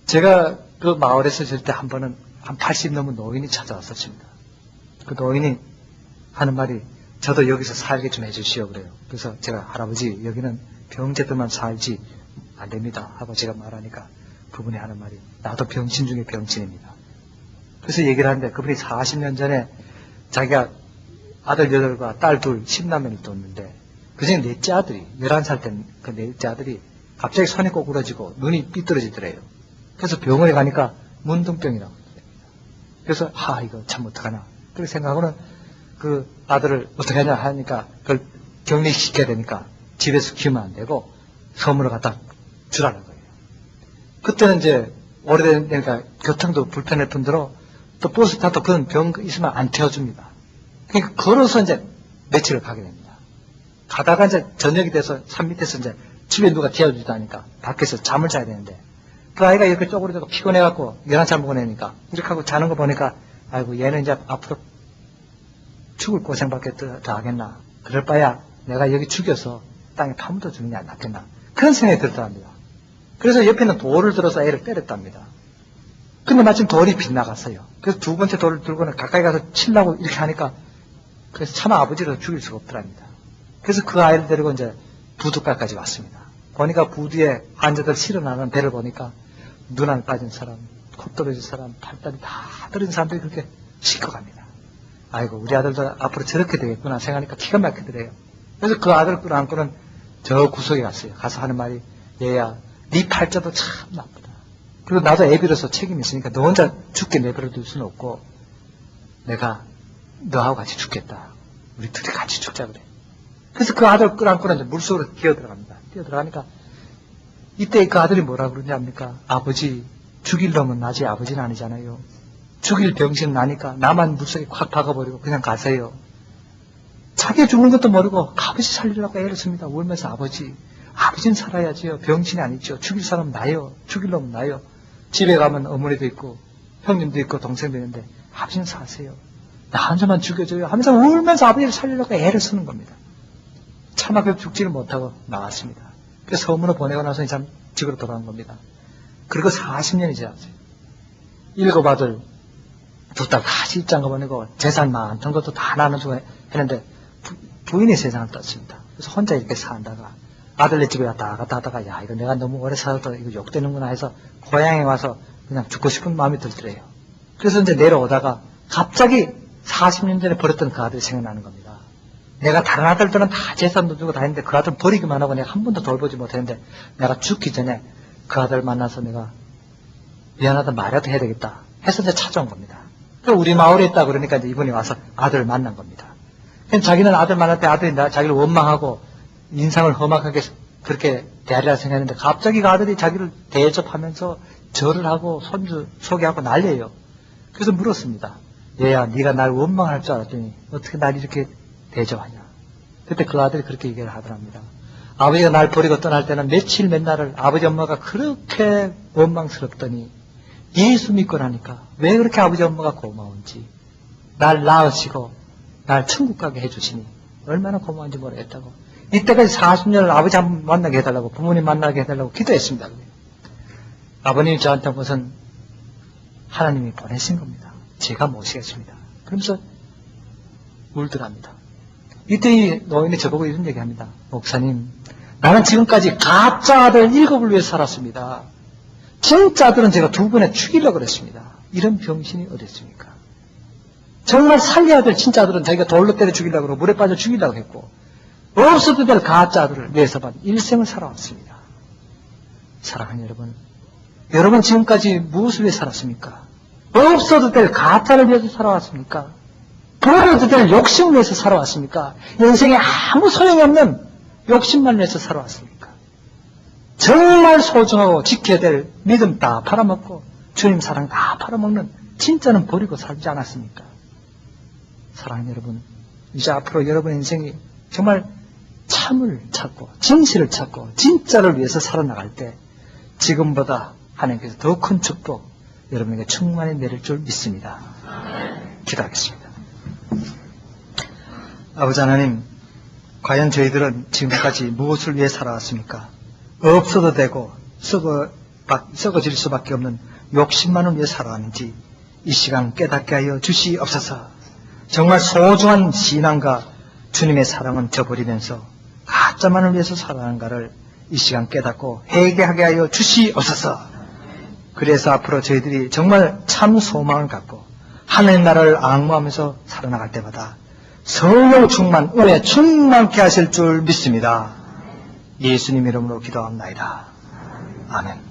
제가 그 마을에서 있을 때 한 번은 한 80 넘은 노인이 찾아왔었습니다. 그 노인이 하는 말이 저도 여기서 살게 좀 해주시오 그래요. 그래서 제가 할아버지 여기는 병자들만 살지 안 됩니다 하고 제가 말하니까 그분이 하는 말이 나도 병신 중에 병신입니다. 그래서 얘기를 하는데 그분이 40년 전에 자기가 아들 8과 딸 2, 10남매를 뒀는데 그중에 넷째 아들이 11살 된 그 넷째 아들이 갑자기 손이 꼬꾸라지고 눈이 삐뚤어지더래요. 그래서 병원에 가니까 문둥병이라고 그럽니다. 그래서 이거 참 어떡하나 그렇게 생각하고는 그 아들을 어떻게 하냐 하니까 그걸 격리시켜야 되니까 집에서 키우면 안 되고 섬으로 갖다 주라는 거예요. 그때는 이제 오래되니까 교통도 불편할 뿐더러 또 버스 타도 그런 병 있으면 안 태워줍니다. 그러니까 걸어서 이제 며칠을 가게 됩니다. 가다가 이제 저녁이 돼서 산 밑에서 이제 집에 누가 태워주다 하니까 밖에서 잠을 자야 되는데 그 아이가 이렇게 쪼그려져서 피곤해갖고 11살 먹어내니까 이렇게 하고 자는 거 보니까 아이고 얘는 이제 앞으로 죽을 고생밖에 더 하겠나. 그럴 바야 내가 여기 죽여서 땅에 파묻어 주는 게 안 낫겠나. 그런 생각이 들더랍니다. 그래서 옆에는 돌을 들어서 애를 때렸답니다. 근데 마침 돌이 빗나갔어요. 그래서 두 번째 돌을 들고는 가까이 가서 치려고 이렇게 하니까 그래서 차마 아버지를 죽일 수가 없더랍니다. 그래서 그 아이를 데리고 이제 부둣가까지 왔습니다. 보니까 부두에 환자들 실어나가는 배를 보니까 눈 안 빠진 사람, 코 떨어진 사람, 팔다리 다 떨어진 사람들이 그렇게 시커갑니다. 아이고 우리 아들도 앞으로 저렇게 되겠구나 생각하니까 기가 막히더래요. 그래서 그 아들을 끌어안고는 저 구석에 갔어요. 가서 하는 말이 얘야 네 팔자도 참 나쁘다. 그리고 나도 애비로서 책임이 있으니까 너 혼자 죽게 내버려둘 수는 없고 내가 너하고 같이 죽겠다. 우리 둘이 같이 죽자 그래. 그래서 그 아들을 끌어안고는 이제 물속으로 뛰어들어갑니다. 뛰어들어가니까 이때 그 아들이 뭐라고 그러냐 합니까? 아버지 죽일 놈은 나지 아버지는 아니잖아요. 죽일 병신은 나니까 나만 물속에 콱 박아버리고 그냥 가세요. 자기가 죽는 것도 모르고 아버지 살리려고 애를 씁니다. 울면서 아버지는 살아야지요. 병신이 아니죠. 죽일 사람은 나요. 죽일 놈은 나요. 집에 가면 어머니도 있고 형님도 있고 동생도 있는데 아버지는 사세요. 나 혼자만 죽여줘요 하면서 울면서 아버지를 살리려고 애를 쓰는 겁니다. 차마 그 죽지를 못하고 나왔습니다. 그래서 서문을 보내고 나서 이 사람 집으로 돌아간 겁니다. 그리고 40년이 지났어요. 7 아들 2딸 다 시집장가 보내고 재산 많던 것도 다 나눠주고 했는데 부인이 세상을 떴습니다. 그래서 혼자 이렇게 산다가 아들네 집에 갔다 하다가 야 이거 내가 너무 오래 살아도 이거 욕되는구나 해서 고향에 와서 그냥 죽고 싶은 마음이 들더래요. 그래서 이제 내려오다가 갑자기 40년 전에 버렸던 그 아들이 생각나는 겁니다. 내가 다른 아들들은 다 재산도 주고 다 했는데 그 아들 버리기만 하고 내가 한 번도 돌보지 못했는데 내가 죽기 전에 그 아들 만나서 내가 미안하다 말이라도 해야 되겠다 해서 이제 찾아온 겁니다. 우리 마을에 있다 그러니까 이제 이분이 와서 아들을 만난 겁니다. 자기는 아들 만날 때 아들이 자기를 원망하고 인상을 험악하게 그렇게 대하리라 생각했는데 갑자기 그 아들이 자기를 대접하면서 절을 하고 손주 소개하고 난리예요. 그래서 물었습니다. 얘야, 네가 날 원망할 줄 알았더니 어떻게 날 이렇게 대접하냐. 그때 그 아들이 그렇게 얘기를 하더랍니다. 아버지가 날 버리고 떠날 때는 며칠 몇 날을 아버지 엄마가 그렇게 원망스럽더니 예수 믿고 나니까 왜 그렇게 아버지 엄마가 고마운지, 날 낳으시고 날 천국 가게 해주시니 얼마나 고마운지 모르겠다고. 이때까지 40년을 아버지 한번 만나게 해달라고, 부모님 만나게 해달라고 기도했습니다. 아버님이 저한테 무슨 하나님이 보내신 겁니다. 제가 모시겠습니다. 그러면서 울더랍니다. 이때 이 노인이 저보고 이런 얘기합니다. 목사님, 나는 지금까지 가짜 아들 7을 위해 살았습니다. 진짜 아들은 제가 2번에 죽이려고 그랬습니다. 이런 병신이 어디 있습니까? 정말 살려야 될 진짜 아들은 자기가 돌로 때려 죽이려고 그러고 물에 빠져 죽이려고 했고, 없어도 될 가짜 아들을 위해서만 일생을 살아왔습니다. 사랑하는 여러분, 여러분 지금까지 무엇을 위해 살았습니까? 없어도 될 가짜를 위해서 살아왔습니까? 버려도 될 욕심을 위해서 살아왔습니까? 인생에 아무 소용이 없는 욕심만 위해서 살아왔습니까? 정말 소중하고 지켜야 될 믿음 다 팔아먹고 주님 사랑 다 팔아먹는 진짜는 버리고 살지 않았습니까? 사랑하는 여러분, 이제 앞으로 여러분 인생이 정말 참을 찾고 진실을 찾고 진짜를 위해서 살아나갈 때 지금보다 하나님께서 더 큰 축복 여러분에게 충만히 내릴 줄 믿습니다. 기도하겠습니다. 아버지 하나님, 과연 저희들은 지금까지 무엇을 위해 살아왔습니까? 없어도 되고 썩어질 수밖에 없는 욕심만을 위해 살아왔는지 이 시간 깨닫게 하여 주시옵소서. 정말 소중한 신앙과 주님의 사랑은 저버리면서 가짜만을 위해서 살아가는가를 이 시간 깨닫고 회개하게 하여 주시옵소서. 그래서 앞으로 저희들이 정말 참 소망을 갖고 하나님 나라를 앙모하면서 살아나갈 때마다 성령 충만, 은혜 충만케 하실 줄 믿습니다. 예수님 이름으로 기도합니다. 아멘.